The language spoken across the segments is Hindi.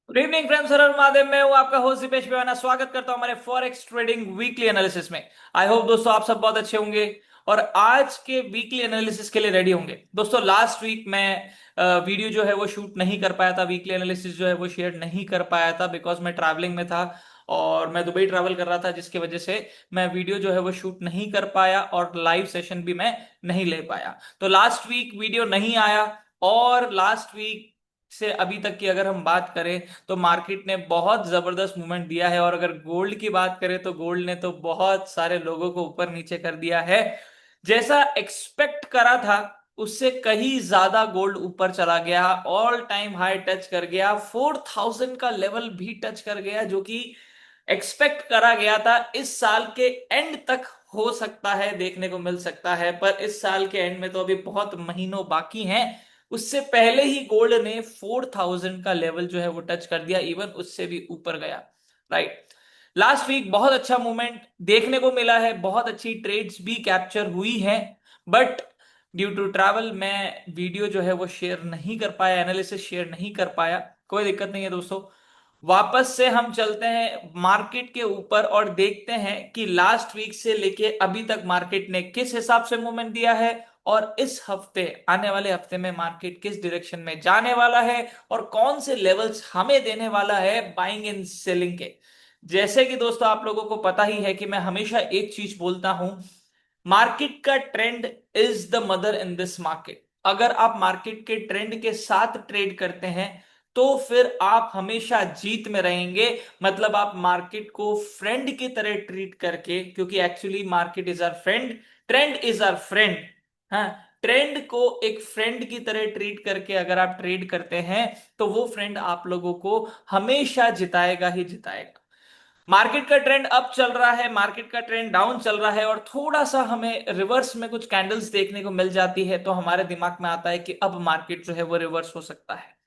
गुड इवनिंग फ्रेंड्स, हर हर महादेव। मैं हूं आपका होस्ट दीपेश बेवाना। स्वागत करता हूं हमारे फॉरेक्स ट्रेडिंग वीकली एनालिसिस में। आई होप दोस्तों आप सब बहुत अच्छे होंगे और आज के वीकली एनालिसिस के लिए रेडी होंगे। दोस्तों लास्ट वीक मैं वीडियो जो है वो शूट नहीं कर पाया था, वीकली एनालिसिस जो है वो शेयर नहीं कर पाया था बिकॉज मैं ट्रैवलिंग में था और मैं दुबई ट्रैवल कर रहा था, जिसकी वजह से मैं वीडियो जो है वो शूट नहीं कर पाया और लाइव सेशन भी मैं नहीं ले पाया। तो लास्ट वीक वीडियो नहीं आया और लास्ट वीक से अभी तक की अगर हम बात करें तो मार्केट ने बहुत जबरदस्त मूवमेंट दिया है। और अगर गोल्ड की बात करें तो गोल्ड ने तो बहुत सारे लोगों को ऊपर नीचे कर दिया है। जैसा एक्सपेक्ट करा था उससे कहीं ज्यादा गोल्ड ऊपर चला गया, ऑल टाइम हाई टच कर गया, 4000 का लेवल भी टच कर गया, जो कि एक्सपेक्ट करा गया था। इस साल के एंड तक हो सकता है देखने को मिल सकता है, पर इस साल के एंड में तो अभी बहुत महीनों बाकी हैं। उससे पहले ही गोल्ड ने 4000 का लेवल जो है वो टच कर दिया, इवन उससे भी ऊपर गया। राइट। लास्ट वीक बहुत अच्छा मूवमेंट देखने को मिला है, बहुत अच्छी ट्रेड्स भी कैप्चर हुई हैं, बट ड्यू टू ट्रैवल मैं वीडियो जो है वो शेयर नहीं कर पाया, एनालिसिस शेयर नहीं कर पाया। कोई दिक्कत नहीं है दोस्तों। वापस से हम चलते हैं मार्केट के ऊपर और देखते हैं कि लास्ट वीक से लेके अभी तक मार्केट ने किस हिसाब से मूवमेंट दिया है और इस हफ्ते, आने वाले हफ्ते में मार्केट किस डायरेक्शन में जाने वाला है और कौन से लेवल्स हमें देने वाला है बाइंग एंड सेलिंग के। जैसे कि दोस्तों आप लोगों को पता ही है कि मैं हमेशा एक चीज बोलता हूं, मार्केट का trend is the mother in this market. अगर आप मार्केट के ट्रेंड के साथ ट्रेड करते हैं तो फिर आप हमेशा जीत में रहेंगे। मतलब आप मार्केट को फ्रेंड की तरह ट्रीट करके, क्योंकि actually market is our friend, trend is our friend. हाँ, ट्रेंड को एक फ्रेंड की तरह ट्रीट करके अगर आप ट्रेड करते हैं तो वो फ्रेंड आप लोगों को हमेशा जिताएगा ही जिताएगा। मार्केट का ट्रेंड अप चल रहा है, मार्केट का ट्रेंड डाउन चल रहा है और थोड़ा सा हमें रिवर्स में कुछ कैंडल्स देखने को मिल जाती है तो हमारे दिमाग में आता है कि अब मार्केट जो है वो रिवर्स हो सकता है।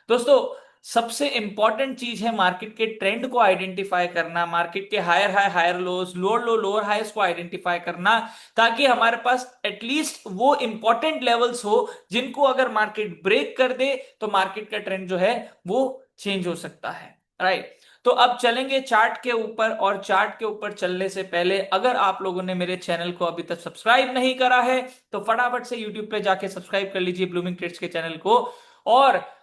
दोस्तों सबसे इंपॉर्टेंट चीज है मार्केट के ट्रेंड को आइडेंटिफाई करना, मार्केट के higher high higher lows, lower low lower highs को आइडेंटिफाई करना, ताकि हमारे पास एटलीस्ट वो इंपॉर्टेंट लेवल्स हो जिनको अगर मार्केट ब्रेक कर दे तो मार्केट का ट्रेंड जो है वो चेंज हो सकता है। राइट। तो अब चलेंगे चार्ट के ऊपर, और चार्ट के ऊपर चलने से पहले अगर आप लोगों ने मेरे चैनल को अभी तक सब्सक्राइब नहीं करा है तो फटाफट से यूट्यूब पे जाके सब्सक्राइब कर लीजिए ब्लूमिंग ट्रेड्स के चैनल को, और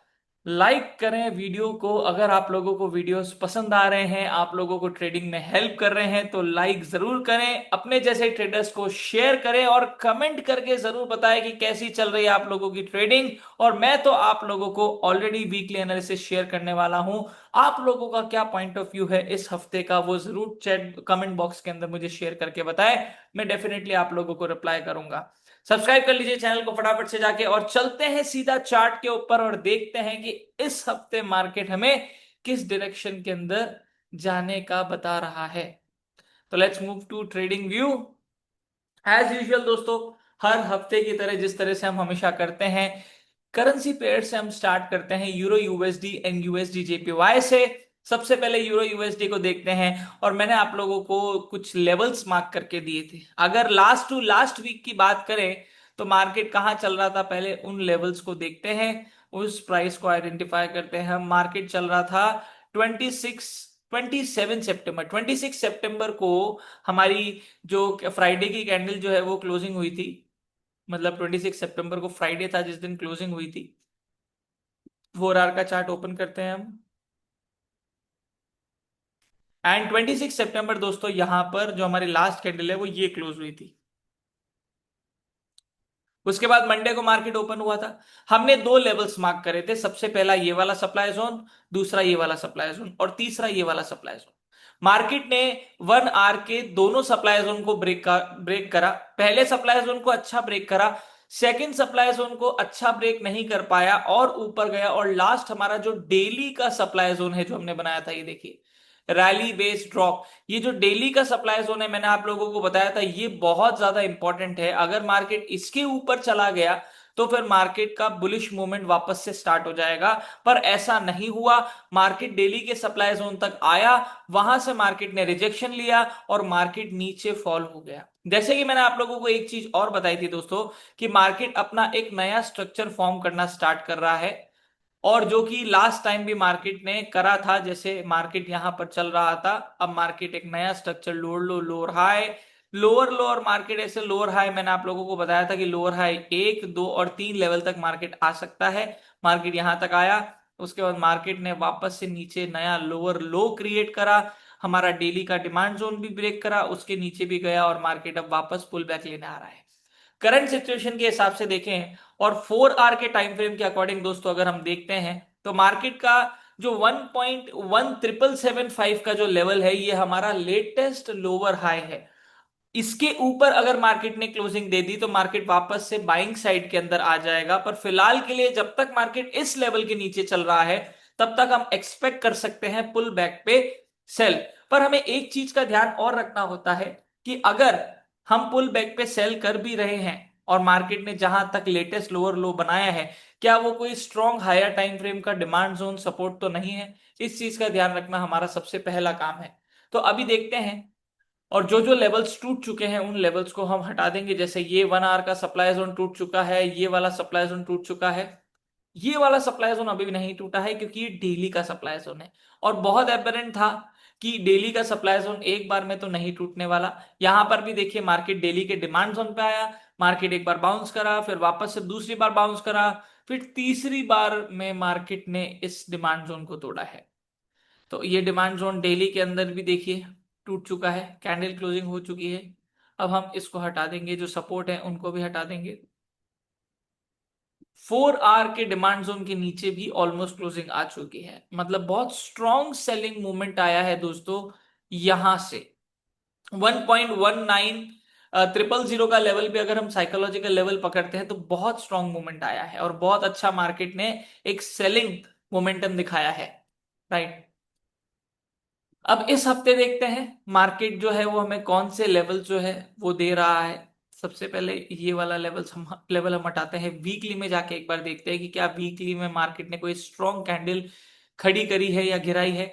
लाइक करें वीडियो को। अगर आप लोगों को वीडियोस पसंद आ रहे हैं, आप लोगों को ट्रेडिंग में हेल्प कर रहे हैं, तो लाइक जरूर करें, अपने जैसे ट्रेडर्स को शेयर करें और कमेंट करके जरूर बताएं कि कैसी चल रही है आप लोगों की ट्रेडिंग। और मैं तो आप लोगों को ऑलरेडी वीकली एनालिसिस शेयर करने वाला हूं। आप लोगों का क्या पॉइंट ऑफ व्यू है इस हफ्ते का वो जरूर चैट कमेंट बॉक्स के अंदर मुझे शेयर करके बताएं। मैं डेफिनेटली आप लोगों को रिप्लाई करूंगा। सब्सक्राइब कर लीजिए चैनल को फटाफट से जाके, और चलते हैं सीधा चार्ट के ऊपर और देखते हैं कि इस हफ्ते मार्केट हमें किस डायरेक्शन के अंदर जाने का बता रहा है। तो let's move to trading view. As usual दोस्तों, हर हफ्ते की तरह जिस तरह से हम हमेशा करते हैं, करेंसी पेयर से हम स्टार्ट करते हैं euro USD and USD JPY से। सबसे पहले यूरो यूएसडी को देखते हैं, और मैंने आप लोगों को कुछ लेवल्स मार्क करके दिए थे। अगर लास्ट टू लास्ट वीक की बात करें तो मार्केट कहां चल रहा था, पहले उन लेवल्स को देखते हैं, उस प्राइस को आइडेंटिफाई करते हैं। मार्केट चल रहा था 26 सितंबर को हमारी जो फ्राइडे की कैंडल जो है वो क्लोजिंग हुई थी। मतलब 26 सितंबर को फ्राइडे था जिस दिन क्लोजिंग हुई थी। 4 आवर का चार्ट ओपन करते हैं हम, एंड 26 सितंबर दोस्तों यहां पर जो हमारी लास्ट कैंडल है वो ये क्लोज हुई थी। उसके बाद मंडे को मार्केट ओपन हुआ था। हमने दो लेवल्स मार्क करे थे, सबसे पहला ये वाला सप्लाई जोन, दूसरा ये वाला सप्लाई जोन, और तीसरा ये वाला सप्लाई जोन। मार्केट ने 1 आवर के दोनों सप्लाई जोन को ब्रेक करा। पहले सप्लाई जोन को अच्छा ब्रेक करा, सेकंड सप्लाई जोन को अच्छा ब्रेक नहीं कर पाया और ऊपर गया, और लास्ट हमारा जो डेली का सप्लाई जोन है जो हमने बनाया था, ये देखिए, रैली बेस्ड ड्रॉप। ये जो डेली का सप्लाई जोन है मैंने आप लोगों को बताया था ये बहुत ज्यादा इंपॉर्टेंट है। अगर मार्केट इसके ऊपर चला गया तो फिर मार्केट का बुलिश मूवमेंट वापस से स्टार्ट हो जाएगा, पर ऐसा नहीं हुआ। मार्केट डेली के सप्लाई जोन तक आया, वहां से मार्केट ने रिजेक्शन लिया और मार्केट नीचे फॉल हो गया। जैसे कि मैंने आप लोगों को एक चीज और बताई थी दोस्तों, कि मार्केट अपना एक नया स्ट्रक्चर फॉर्म करना स्टार्ट कर रहा है। और जो कि लास्ट टाइम भी मार्केट ने करा था। जैसे मार्केट यहां पर चल रहा था, अब मार्केट एक नया structure lower low lower high, lower लो और मार्केट ऐसे लोअर हाई, मैंने आप लोगों को बताया था कि लोअर हाई 1, 2 और 3 लेवल तक मार्केट आ सकता है। मार्केट यहां तक आया, उसके बाद मार्केट ने वापस से नीचे नया लोअर लो क्रिएट करा, हमारा डेली का डिमांड जोन भी ब्रेक करा, उसके नीचे भी गया और मार्केट अब वापस पुल बैक लेने आ रहा है। करंट सिचुएशन के हिसाब से देखें और 4 आवर के टाइम फ्रेम के अकॉर्डिंग दोस्तों अगर हम देखते हैं तो मार्केट का जो 1.17775 का जो लेवल है ये हमारा लेटेस्ट लोअर हाई है। इसके ऊपर अगर मार्केट ने क्लोजिंग दे दी तो मार्केट वापस से बाइंग साइड के अंदर आ जाएगा, पर फिलहाल के लिए जब तक मार्केट इस लेवल के नीचे चल रहा है तब तक हम एक्सपेक्ट कर सकते हैं पुल बैक पे सेल। पर हमें एक चीज का ध्यान और रखना होता है कि अगर हम पुल बैक पे सेल कर भी रहे हैं और मार्केट ने जहां तक लेटेस्ट लोअर लो बनाया है, क्या वो कोई स्ट्रॉन्ग हायर टाइम फ्रेम का डिमांड जोन सपोर्ट तो नहीं है? इस चीज का ध्यान रखना हमारा सबसे पहला काम है। तो अभी देखते हैं, और जो जो लेवल्स टूट चुके हैं उन लेवल्स को हम हटा देंगे। जैसे ये 1 आवर का सप्लाई जोन टूट चुका है, ये वाला सप्लाई जोन टूट चुका है, ये वाला सप्लाई जोन अभी भी नहीं टूटा है क्योंकि ये डेली का सप्लाई जोन है। और बहुत एपरेंट था कि डेली का सप्लाई जोन एक बार में तो नहीं टूटने वाला। यहां पर भी देखिए मार्केट डेली के डिमांड जोन पे आया, मार्केट एक बार बाउंस करा, फिर वापस से दूसरी बार बाउंस करा, फिर तीसरी बार में मार्केट ने इस डिमांड जोन को तोड़ा है। तो ये डिमांड जोन डेली के अंदर भी देखिए टूट चुका है, कैंडल क्लोजिंग हो चुकी है। अब हम इसको हटा देंगे, जो सपोर्ट है उनको भी हटा देंगे। 4 आवर के डिमांड जोन के नीचे भी ऑलमोस्ट क्लोजिंग आ चुकी है, मतलब बहुत स्ट्रॉन्ग सेलिंग मूवमेंट आया है दोस्तों यहां से। 1.19 ट्रिपल जीरो का लेवल भी अगर हम साइकोलॉजिकल लेवल पकड़ते हैं तो बहुत स्ट्रॉन्ग मूवमेंट आया है और बहुत अच्छा मार्केट ने एक सेलिंग मोमेंटम दिखाया है, राइट। अब इस हफ्ते देखते हैं मार्केट जो है वो हमें कौन से लेवल जो है वो दे रहा है। सबसे पहले ये वाला लेवल हम हटाते हैं, वीकली में जाके एक बार देखते हैं कि क्या वीकली में मार्केट ने कोई स्ट्रॉन्ग कैंडल खड़ी करी है या गिराई है।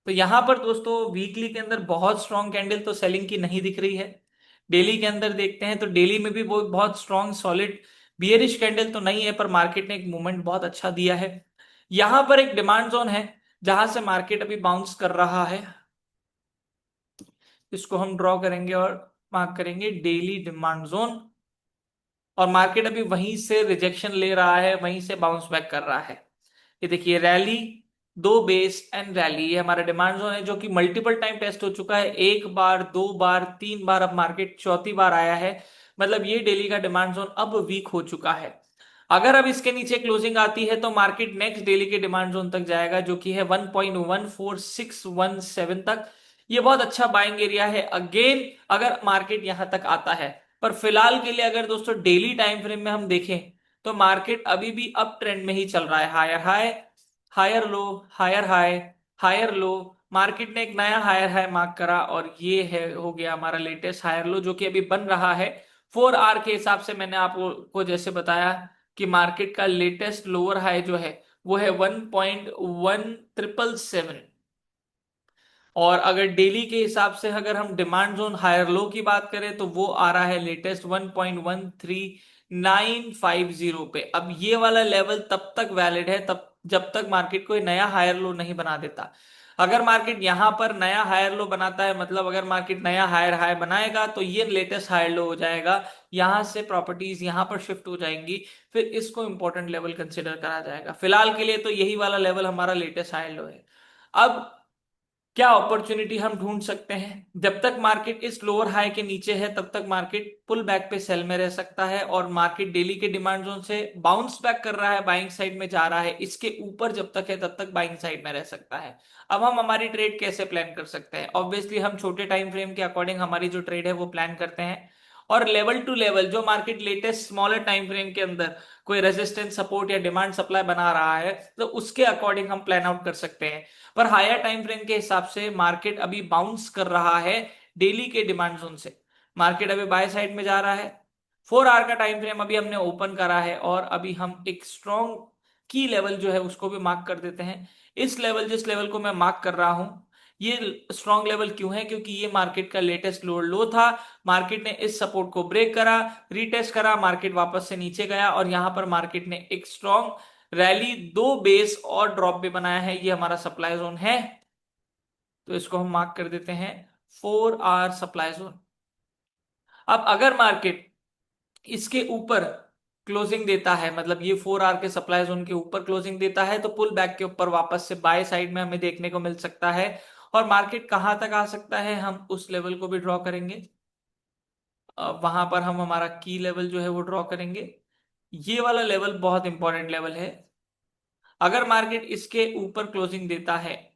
तो यहां पर दोस्तों वीकली के अंदर बहुत स्ट्रॉन्ग कैंडल तो सेलिंग की नहीं दिख रही है। डेली के अंदर देखते हैं तो डेली में भी वो बहुत स्ट्रॉन्ग सॉलिड बियरिश कैंडल तो नहीं है, पर मार्केट ने एक मूवमेंट बहुत अच्छा दिया है। यहां पर एक डिमांड जोन है जहां से मार्केट अभी बाउंस कर रहा है, इसको हम ड्रॉ करेंगे और मार्क करेंगे डेली डिमांड जोन। और मार्केट अभी वहीं से रिजेक्शन ले रहा है, वहीं से बाउंस बैक कर रहा है। ये देखिए रैली, दो बेस एंड रैली, ये हमारा डिमांड जोन है जो कि मल्टीपल टाइम टेस्ट हो चुका है, एक बार, 2 बार, 3 बार, अब मार्केट चौथी बार आया है। मतलब ये डेली का डिमांड जोन अब वीक हो चुका है। अगर अब इसके नीचे क्लोजिंग आती है तो मार्केट नेक्स्ट डेली के डिमांड जोन तक जाएगा जो कि है 1.14617 तक। ये बहुत अच्छा बाइंग एरिया है अगेन अगर मार्केट यहां तक आता है। पर फिलहाल के लिए अगर दोस्तों डेली टाइम फ्रेम में हम देखें तो मार्केट अभी भी अप ट्रेंड में ही चल रहा है, higher high, higher low, higher high, higher low. Market ने एक नया हायर हाई मार्क करा और ये है हो गया हमारा लेटेस्ट हायर लो जो कि अभी बन रहा है। 4 आवर के हिसाब से मैंने आपको जैसे बताया कि मार्केट का लेटेस्ट लोअर हाई जो है वो है 1.1777। और अगर डेली के हिसाब से अगर हम डिमांड जोन हायर लो की बात करें तो वो आ रहा है लेटेस्ट 1.13950 पे। अब ये वाला लेवल तब तक वैलिड है तब जब तक मार्केट कोई नया हायर लो नहीं बना देता। अगर मार्केट यहां पर नया हायर लो बनाता है, मतलब अगर मार्केट नया हायर हाई बनाएगा तो ये लेटेस्ट हायर लो हो जाएगा, यहां से प्रॉपर्टीज यहां पर शिफ्ट हो जाएंगी, फिर इसको इंपॉर्टेंट लेवल कंसिडर करा जाएगा। फिलहाल के लिए तो यही वाला लेवल हमारा लेटेस्ट हायर लो है। अब क्या अपॉर्चुनिटी हम ढूंढ सकते हैं? जब तक मार्केट इस लोअर हाई के नीचे है तब तक मार्केट पुल बैक पे सेल में रह सकता है और मार्केट डेली के डिमांड जोन से बाउंस बैक कर रहा है, बाइंग साइड में जा रहा है, इसके ऊपर जब तक है तब तक बाइंग साइड में रह सकता है। अब हम हमारी ट्रेड कैसे प्लान कर सकते हैं? ऑब्वियसली हम छोटे टाइम फ्रेम के अकॉर्डिंग हमारी जो ट्रेड है वो प्लान करते हैं और लेवल टू लेवल जो market latest smaller time frame के अंदर कोई रेजिस्टेंस सपोर्ट या डिमांड सप्लाई बना रहा है तो उसके अकॉर्डिंग हम प्लान आउट कर सकते हैं। पर हायर टाइम फ्रेम के हिसाब से मार्केट अभी बाउंस कर रहा है डेली के डिमांड जोन से, मार्केट अभी बाय साइड में जा रहा है। 4 आवर का टाइम फ्रेम अभी हमने ओपन करा है और अभी हम एक स्ट्रॉन्ग की लेवल जो है उसको भी मार्क कर देते हैं। इस लेवल जिस लेवल को मैं मार्क कर रहा हूं ये स्ट्रॉन्ग लेवल क्यों है? क्योंकि ये मार्केट का लेटेस्ट लोअर लो था। मार्केट ने इस सपोर्ट को ब्रेक करा, रीटेस्ट करा, मार्केट वापस से नीचे गया और यहां पर मार्केट ने एक स्ट्रॉन्ग रैली, दो बेस और ड्रॉप भी बनाया है। ये हमारा सप्लाई जोन है, तो इसको हम मार्क कर देते हैं 4 आवर सप्लाई जोन। अब अगर मार्केट इसके ऊपर क्लोजिंग देता है, मतलब ये 4 आवर के सप्लाई जोन के ऊपर क्लोजिंग देता है, तो पुल बैक के ऊपर वापस से बाय साइड में हमें देखने को मिल सकता है। और मार्केट कहां तक आ सकता है, हम उस लेवल को भी ड्रॉ करेंगे। वहां पर हम हमारा की लेवल जो है वो ड्रॉ करेंगे। ये वाला लेवल बहुत इंपॉर्टेंट लेवल है। अगर मार्केट इसके ऊपर क्लोजिंग देता है,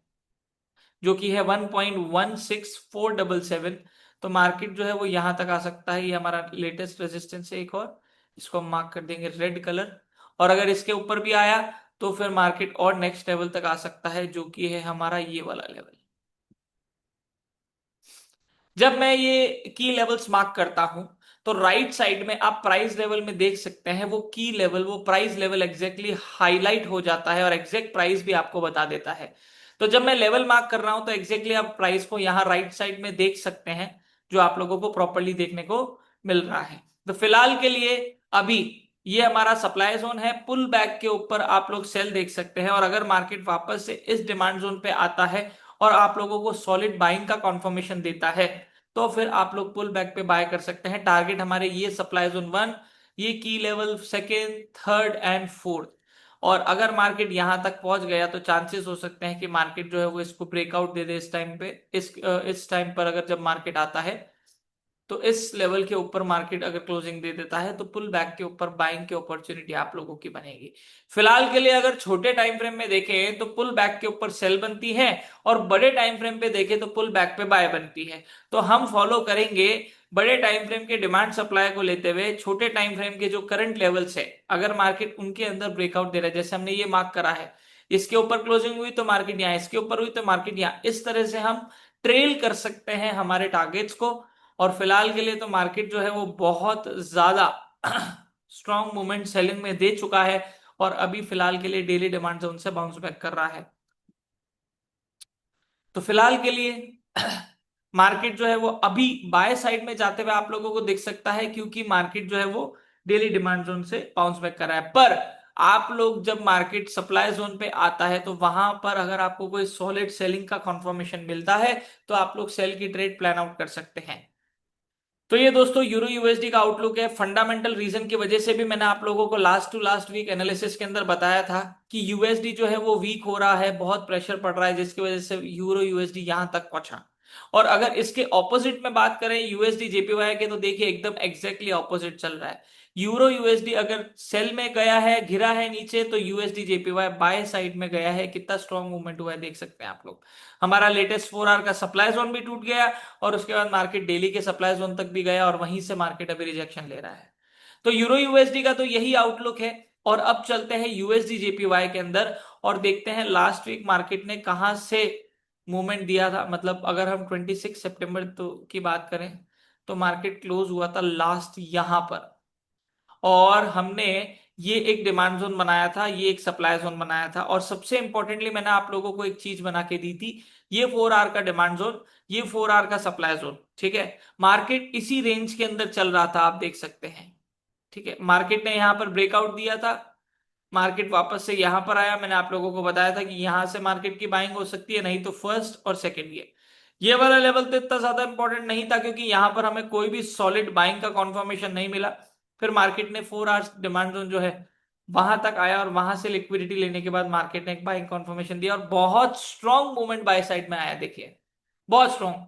जो कि है 1.16477, तो मार्केट जो है वो यहां तक आ सकता है। ये हमारा लेटेस्ट रेजिस्टेंस है एक और, इसको हम मार्क कर देंगे रेड कलर। और अगर इसके ऊपर भी आया तो फिर मार्केट और नेक्स्ट लेवल तक आ सकता है, जो कि है हमारा ये वाला लेवल। जब मैं ये की लेवल्स मार्क करता हूं, तो राइट साइड में आप प्राइस लेवल में देख सकते हैं, वो की लेवल, वो प्राइस लेवल एग्जैक्टली हाईलाइट हो जाता है और एग्जैक्ट प्राइस भी आपको बता देता है। तो जब मैं लेवल मार्क कर रहा हूं तो एग्जैक्टली आप प्राइस को यहां राइट साइड में देख सकते हैं, जो आप लोगों को प्रॉपरली देखने को मिल रहा है। तो फिलहाल के लिए अभी ये हमारा सप्लाई जोन है। पुल बैक के ऊपर आप लोग सेल देख सकते हैं, और अगर मार्केट वापस से इस डिमांड जोन पे आता है और आप लोगों को सॉलिड बाइंग का कंफर्मेशन देता है, तो फिर आप लोग पुल बैक पे बाय कर सकते हैं। टारगेट हमारे ये सप्लाई जोन 1, ये की level second, third and fourth. और अगर मार्केट यहां तक पहुंच गया तो चांसेस हो सकते हैं कि मार्केट जो है वो इसको ब्रेकआउट दे दे इस टाइम पे। इस टाइम पर अगर जब मार्केट आता है, तो इस लेवल के ऊपर मार्केट अगर क्लोजिंग दे देता है, तो पुल बैक के ऊपर बाइंग की अपॉर्चुनिटी आप लोगों की बनेगी। फिलहाल के लिए अगर छोटे टाइम फ्रेम में देखें तो पुल बैक के ऊपर सेल बनती है, और बड़े टाइम फ्रेम पे देखें तो पुल बैक पे बाय बनती है। तो हम फॉलो करेंगे बड़े टाइम फ्रेम के डिमांड सप्लाई को लेते हुए छोटे टाइम फ्रेम के जो करंट लेवल्स है, अगर मार्केट उनके अंदर ब्रेकआउट दे रहा है, जैसे हमने ये मार्क करा है, इसके ऊपर क्लोजिंग हुई तो मार्केट यहाँ, इसके ऊपर हुई तो मार्केट यहाँ, इस तरह से हम ट्रेल कर सकते हैं हमारे टारगेट्स को। और फिलहाल के लिए तो मार्केट जो है वो बहुत ज्यादा स्ट्रॉन्ग मूवमेंट सेलिंग में दे चुका है, और अभी फिलहाल के लिए डेली डिमांड जोन से बाउंस बैक कर रहा है। तो फिलहाल के लिए मार्केट जो है वो अभी बाय साइड में जाते हुए आप लोगों को दिख सकता है, क्योंकि मार्केट जो है वो डेली डिमांड जोन से बाउंस बैक कर रहा है। पर आप लोग जब मार्केट सप्लाई जोन पे आता है, तो वहां पर अगर आपको कोई सॉलिड सेलिंग का कंफर्मेशन मिलता है, तो आप लोग सेल की ट्रेड प्लान आउट कर सकते हैं। तो ये दोस्तों यूरो यूएसडी का आउटलुक है। फंडामेंटल रीजन की वजह से भी मैंने आप लोगों को last to last week analysis के अंदर बताया था कि यूएसडी जो है वो वीक हो रहा है, बहुत प्रेशर पड़ रहा है, जिसकी वजह से यूरो यूएसडी यहां तक पहुंचा। और अगर इसके ऑपोजिट में बात करें यूएसडी जेपीवाई के, तो देखिए एकदम एग्जैक्टली ऑपोजिट चल रहा है। यूरो यूएसडी अगर सेल में गया है, घिरा है नीचे, तो यूएसडी जेपीवाई बाय साइड में गया है। कितना स्ट्रॉन्ग मूवमेंट हुआ है देख सकते हैं आप लोग। हमारा लेटेस्ट 4 आवर का सप्लाई जोन भी टूट गया, और उसके बाद मार्केट डेली के सप्लाई जोन तक भी गया, और वहीं से मार्केट अभी रिजेक्शन ले रहा है। तो यूरो यूएसडी का तो यही आउटलुक है। और अब चलते हैं यूएसडी जेपीवाई के अंदर, और देखते हैं लास्ट वीक मार्केट ने कहां से मूवमेंट दिया था। मतलब अगर हम 26 सितंबर तो की बात करें, तो मार्केट क्लोज हुआ था लास्ट यहां पर, और हमने ये एक डिमांड जोन बनाया था, ये एक सप्लाई जोन बनाया था, और सबसे इंपॉर्टेंटली मैंने आप लोगों को एक चीज बना के दी थी, ये 4 आवर का डिमांड जोन, ये 4 आवर का सप्लाई जोन। ठीक है, मार्केट इसी रेंज के अंदर चल रहा था, आप देख सकते हैं। ठीक है, मार्केट ने यहां पर ब्रेकआउट दिया था, मार्केट वापस से यहां पर आया। मैंने आप लोगों को बताया था कि यहां से मार्केट की बाइंग हो सकती है, नहीं तो फर्स्ट और सेकंड ये वाला लेवल तो इतना ज्यादा इंपॉर्टेंट नहीं था, क्योंकि यहां पर हमें कोई भी सॉलिड बाइंग का कंफर्मेशन नहीं मिला। फिर मार्केट ने 4 आवर्स डिमांड जोन जो है वहां तक आया, और वहां से लिक्विडिटी लेने के बाद मार्केट ने एक बाइंग कंफर्मेशन दिया, और बहुत स्ट्रॉन्ग मूवमेंट बाय साइड में आया। देखिए बहुत स्ट्रॉन्ग।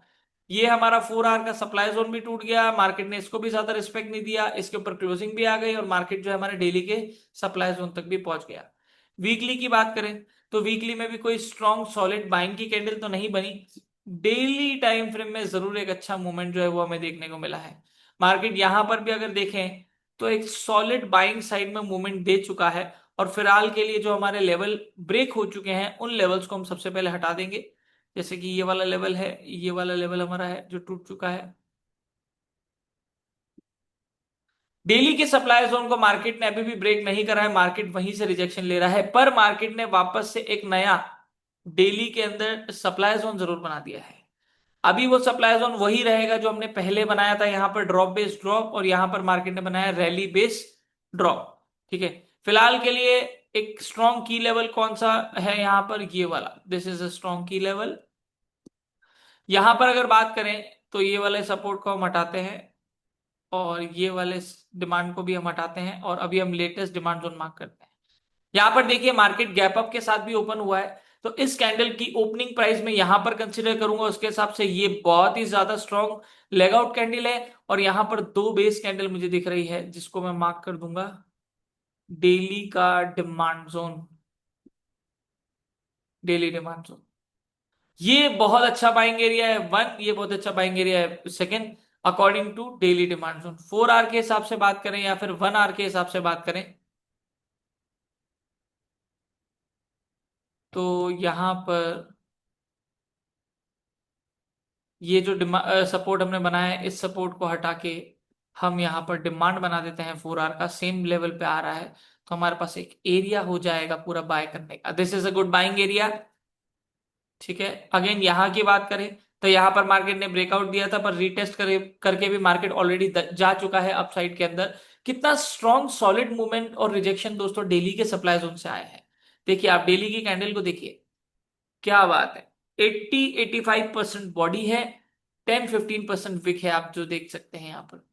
ये हमारा 4 आवर का सप्लाई जोन भी टूट गया, मार्केट ने इसको भी ज्यादा रिस्पेक्ट नहीं दिया, इसके ऊपर क्लोजिंग भी आ गई, और मार्केट जो है हमारे डेली के सप्लाई जोन तक भी पहुंच गया। वीकली की बात करें, तो वीकली में भी कोई स्ट्रॉन्ग सॉलिड बाइंग की कैंडल तो नहीं बनी। डेली टाइम फ्रेम में जरूर एक अच्छा मूवमेंट जो है वो हमें देखने को मिला है। मार्केट यहां पर भी अगर देखें, तो एक सॉलिड बाइंग साइड में मूवमेंट दे चुका है। और फिलहाल के लिए जो हमारे लेवल ब्रेक हो चुके हैं, उन लेवल्स को हम सबसे पहले हटा देंगे। जैसे कि ये वाला लेवल है, ये वाला लेवल हमारा है जो टूट चुका है। डेली के सप्लाई जोन को मार्केट ने अभी भी ब्रेक नहीं करा है, मार्केट वहीं से रिजेक्शन ले रहा है। पर मार्केट ने वापस से एक नया डेली के अंदर सप्लाई जोन जरूर बना दिया है। अभी वो सप्लाई जोन वही रहेगा जो हमने पहले बनाया था, यहां पर ड्रॉप बेस्ड ड्रॉप, और यहां पर मार्केट ने बनाया रैली बेस्ड ड्रॉप। ठीक है, फिलहाल के लिए एक स्ट्रॉन्ग की लेवल कौन सा है यहां पर, ये वाला, दिस इज अ स्ट्रॉन्ग की लेवल। यहां पर अगर बात करें तो ये वाले सपोर्ट को हम हटाते हैं, और ये वाले डिमांड को भी हम हटाते हैं, और अभी हम लेटेस्ट डिमांड जोन मार्क करते हैं। यहां पर देखिए मार्केट गैप अप के साथ भी ओपन हुआ है, तो इस कैंडल की ओपनिंग प्राइस में यहां पर कंसीडर करूंगा, उसके हिसाब से ये बहुत ही ज्यादा स्ट्रॉन्ग लेग आउट कैंडल है। और यहां पर दो बेस कैंडल मुझे दिख रही है जिसको मैं मार्क कर दूंगा, डेली का demand zone, daily demand zone. ये बहुत अच्छा बाइंग एरिया है वन, ये बहुत अच्छा बाइंग एरिया है second, according to daily demand zone. 4 hour के हिसाब से बात करें या फिर 1 आवर के हिसाब से बात करें, तो यहां पर ये जो सपोर्ट हमने बनाया है, इस सपोर्ट को हटा के हम यहाँ पर डिमांड बना देते हैं, 4 आवर का सेम लेवल पे आ रहा है, तो हमारे पास एक एरिया हो जाएगा पूरा बाय करने का। This is a good buying area. ठीक है, अगेन यहाँ की बात करें तो यहाँ पर मार्केट ने ब्रेकआउट दिया था, पर रीटेस्ट करके भी मार्केट ऑलरेडी जा चुका है अपसाइड के अंदर। कितना स्ट्रॉन्ग सॉलिड मूवमेंट और रिजेक्शन दोस्तों डेली के सप्लाई जोन से आया है। देखिए आप डेली की कैंडल को देखिए, क्या बात है, 80-85% बॉडी है, 10-15% विक है, आप जो देख सकते हैं यहाँ पर।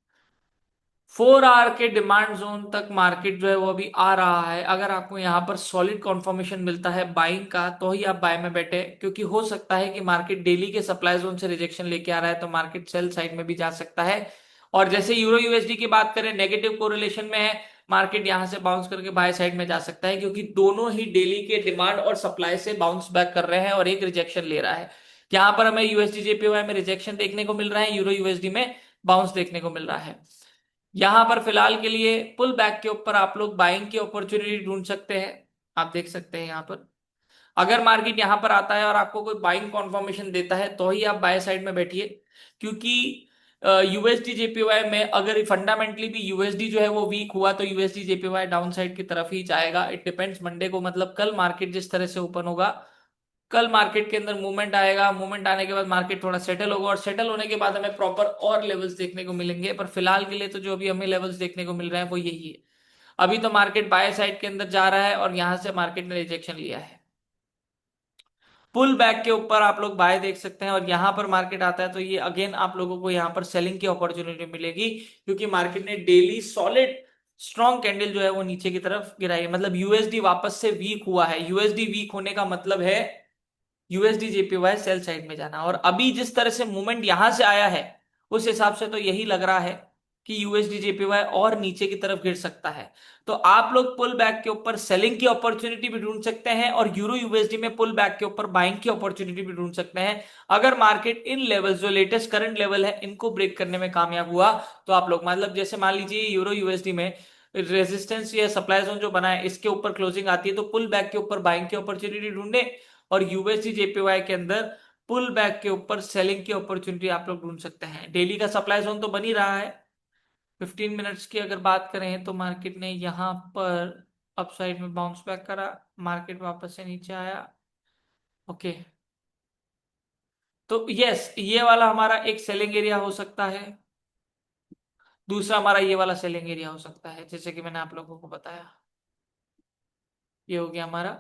4 आवर के डिमांड जोन तक मार्केट जो है वो अभी आ रहा है। अगर आपको यहाँ पर सॉलिड कॉन्फर्मेशन मिलता है बाइंग का, तो ही आप बाय में बैठे, क्योंकि हो सकता है कि मार्केट डेली के सप्लाई जोन से रिजेक्शन लेके आ रहा है, तो मार्केट सेल साइड में भी जा सकता है। और जैसे यूरो यूएसडी की बात करें, नेगेटिव कोरिलेशन में है, मार्केट यहां से बाउंस करके बाय साइड में जा सकता है, क्योंकि दोनों ही डेली के डिमांड और सप्लाई से बाउंस बैक कर रहे हैं और एक रिजेक्शन ले रहा है। यहाँ पर हमें यूएसडी जेपीवाई में रिजेक्शन देखने को मिल रहा है, यूरो यूएसडी में बाउंस देखने को मिल रहा है। यहां पर फिलहाल के लिए पुल बैक के ऊपर आप लोग बाइंग की अपॉर्चुनिटी ढूंढ सकते हैं। आप देख सकते हैं यहाँ पर, अगर मार्केट यहां पर आता है और आपको कोई बाइंग कॉन्फर्मेशन देता है, तो ही आप बाय साइड में बैठिए। क्योंकि यूएसडी जेपीवाई में अगर फंडामेंटली भी यूएसडी जो है वो वीक हुआ, तो यूएसडी जेपीवाई डाउन साइड की तरफ ही जाएगा। इट डिपेंड्स मंडे को, मतलब कल मार्केट जिस तरह से ओपन होगा, कल मार्केट के अंदर मूवमेंट आएगा, मूवमेंट आने के बाद मार्केट थोड़ा सेटल होगा, और सेटल होने के बाद हमें प्रॉपर और लेवल्स देखने को मिलेंगे। पर फिलहाल के लिए तो जो अभी हमें लेवल्स देखने को मिल रहे हैं वो यही है। अभी तो मार्केट बाय साइड के अंदर जा रहा है, और यहां से मार्केट ने रिजेक्शन लिया है। पुल बैक के ऊपर आप लोग बाय देख सकते हैं, और यहां पर मार्केट आता है तो ये अगेन आप लोगों को यहां पर सेलिंग की अपॉर्चुनिटी मिलेगी, क्योंकि मार्केट ने डेली सॉलिड स्ट्रॉन्ग कैंडल जो है वो नीचे की तरफ गिराई है, मतलब यूएसडी वापस से वीक हुआ है। यूएसडी वीक होने का मतलब है यूएसडी जेपीवाई सेल साइड में जाना, और अभी जिस तरह से मूवमेंट यहां से आया है, उस हिसाब से तो यही लग रहा है कि यूएसडी जेपीवाई और नीचे की तरफ गिर सकता है। तो आप लोग पुल बैक के ऊपर सेलिंग की अपॉर्चुनिटी भी ढूंढ सकते हैं, और यूरो यूएसडी में पुल बैक के ऊपर बाइंग की अपॉर्चुनिटी भी ढूंढ सकते हैं। अगर मार्केट इन लेवल्स, जो लेटेस्ट करंट लेवल है, इनको ब्रेक करने में कामयाब हुआ, तो आप लोग, मतलब जैसे मान लीजिए यूरो यूएसडी में रेजिस्टेंस या सप्लाई जोन जो बना है, इसके ऊपर क्लोजिंग आती है, तो पुल बैक के ऊपर बाइंग की अपॉर्चुनिटी ढूंढे, और यूएसडी जेपीवाई के अंदर पुल बैक के ऊपर सेलिंग की अपॉर्चुनिटी आप लोग ढूंढ सकते हैं। डेली का सप्लाई जोन तो बन ही रहा है। 15 मिनट्स की अगर बात करें तो मार्केट ने यहां पर अपसाइड में बाउंस बैक करा, मार्केट वापस से नीचे आया। ओके, तो यस, ये वाला हमारा एक सेलिंग एरिया हो सकता है। दूसरा हमारा ये वाला सेलिंग एरिया हो सकता है, जैसे कि मैंने आप लोगों को बताया। ये हो गया हमारा।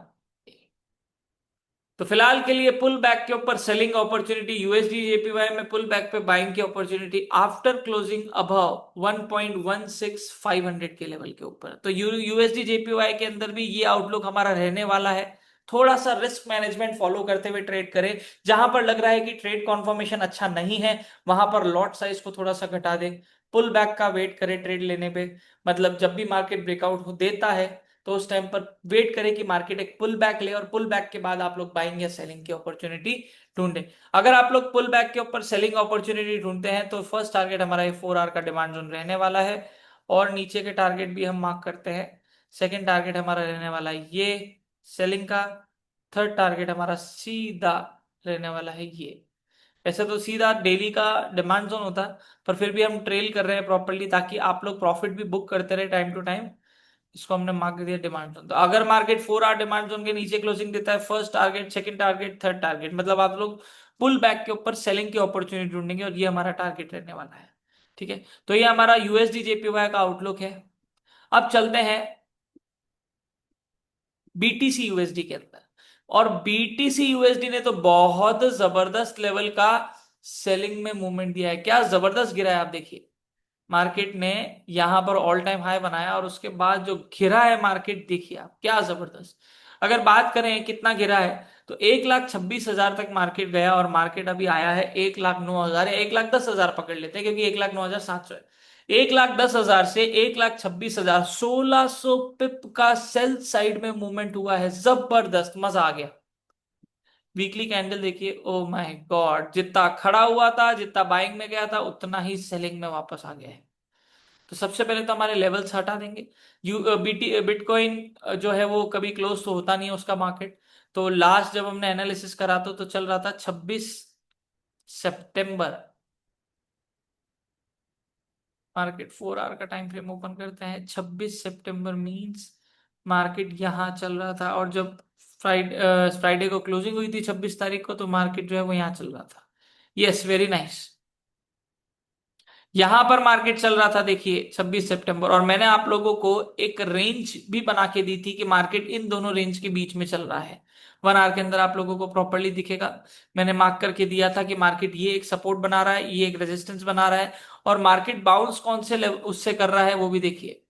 तो फिलहाल के लिए पुल बैक के ऊपर सेलिंग अपॉर्चुनिटी, यूएसडी जेपीवाई में पुल बैक पे बाइंग की अपॉर्चुनिटी आफ्टर क्लोजिंग अबव 1.16500 के लेवल के ऊपर। तो यूएसडी जेपीवाई के अंदर भी ये आउटलुक हमारा रहने वाला है। थोड़ा सा रिस्क मैनेजमेंट फॉलो करते हुए ट्रेड करें। जहां पर लग रहा है कि ट्रेड कॉन्फर्मेशन अच्छा नहीं है, वहां पर लॉट साइज को थोड़ा सा घटा दें, पुल बैक का वेट करें ट्रेड लेने पे। मतलब जब भी मार्केट ब्रेकआउट हो देता है, तो उस टाइम पर वेट करें कि मार्केट एक पुल बैक ले, और पुल बैक के बाद आप लोग बाइंग या सेलिंग की अपॉर्चुनिटी ढूंढें। अगर आप लोग पुल बैक के ऊपर सेलिंग अपॉर्चुनिटी ढूंढते हैं, तो फर्स्ट टारगेट हमारा ये 4 आवर का डिमांड जोन रहने वाला है, और नीचे के टारगेट भी हम मार्क करते हैं। सेकेंड टारगेट हमारा रहने वाला है ये सेलिंग का। थर्ड टारगेट हमारा सीधा रहने वाला है ये। ऐसे तो सीधा डेली का डिमांड जोन होता, पर फिर भी हम ट्रेल कर रहे हैं प्रॉपरली, ताकि आप लोग प्रॉफिट भी बुक करते रहे टाइम टू टाइम। इसको हमने मार्क कर दिया डिमांड जोन। तो अगर मार्केट 4 आवर डिमांड जोन के नीचे क्लोजिंग देता है, first target, second target, third target, मतलब आप लोग पुल बैक के ऊपर सेलिंग की अपॉर्चुनिटी ढूंढेंगे और ये हमारा टारगेट रहने वाला है। ठीक है, तो ये हमारा यूएसडी जेपीवाई का आउटलुक है। अब चलते हैं बीटीसी यूएसडी के अंदर। और बीटीसी यूएसडी ने तो बहुत जबरदस्त लेवल का सेलिंग में मूवमेंट दिया है, क्या जबरदस्त गिरा है आप देखिए। मार्केट ने यहां पर ऑल टाइम हाई बनाया और उसके बाद जो गिरा है मार्केट, देखिए आप क्या जबरदस्त। अगर बात करें कितना गिरा है, तो 1,26,000 तक मार्केट गया और मार्केट अभी आया है 1,09,000 या 1,10,000 पकड़ लेते हैं, क्योंकि 1,09,700 है। 1,10,000 से 1,26,000, 1,600 पिप का सेल साइड में मूवमेंट हुआ है, जबरदस्त, मजा आ गया। वीकली कैंडल देखिए, ओ माय गॉड, जितना खड़ा हुआ था, जितना बाइंग में गया था, उतना ही सेलिंग में वापस आ गया है। तो सबसे पहले तो हमारे लेवल्स हटा देंगे। बिटकॉइन जो है वो कभी क्लोज तो होता नहीं है उसका मार्केट। तो लास्ट जब हमने एनालिसिस करा तो चल रहा था 26 सितंबर। मार्केट 4 आवर का टाइम फ्रेम ओपन करते हैं, 26 सितंबर मींस मार्केट यहां चल रहा था। और जब फ्राइडे को क्लोजिंग हुई थी 26 तारीख को, तो मार्केट जो है वो यहाँ चल रहा था। Yes, very nice. यहां पर मार्केट चल रहा था देखिए 26 सितंबर, और मैंने आप लोगों को एक रेंज भी बना के दी थी कि मार्केट इन दोनों रेंज के बीच में चल रहा है। 1 आवर के अंदर आप लोगों को प्रॉपरली दिखेगा। मैंने मार्क करके दिया था कि मार्केट ये एक सपोर्ट बना रहा है, ये एक रेजिस्टेंस बना रहा है, और मार्केट बाउंस कौन से लेवल उससे कर रहा है वो भी देखिए।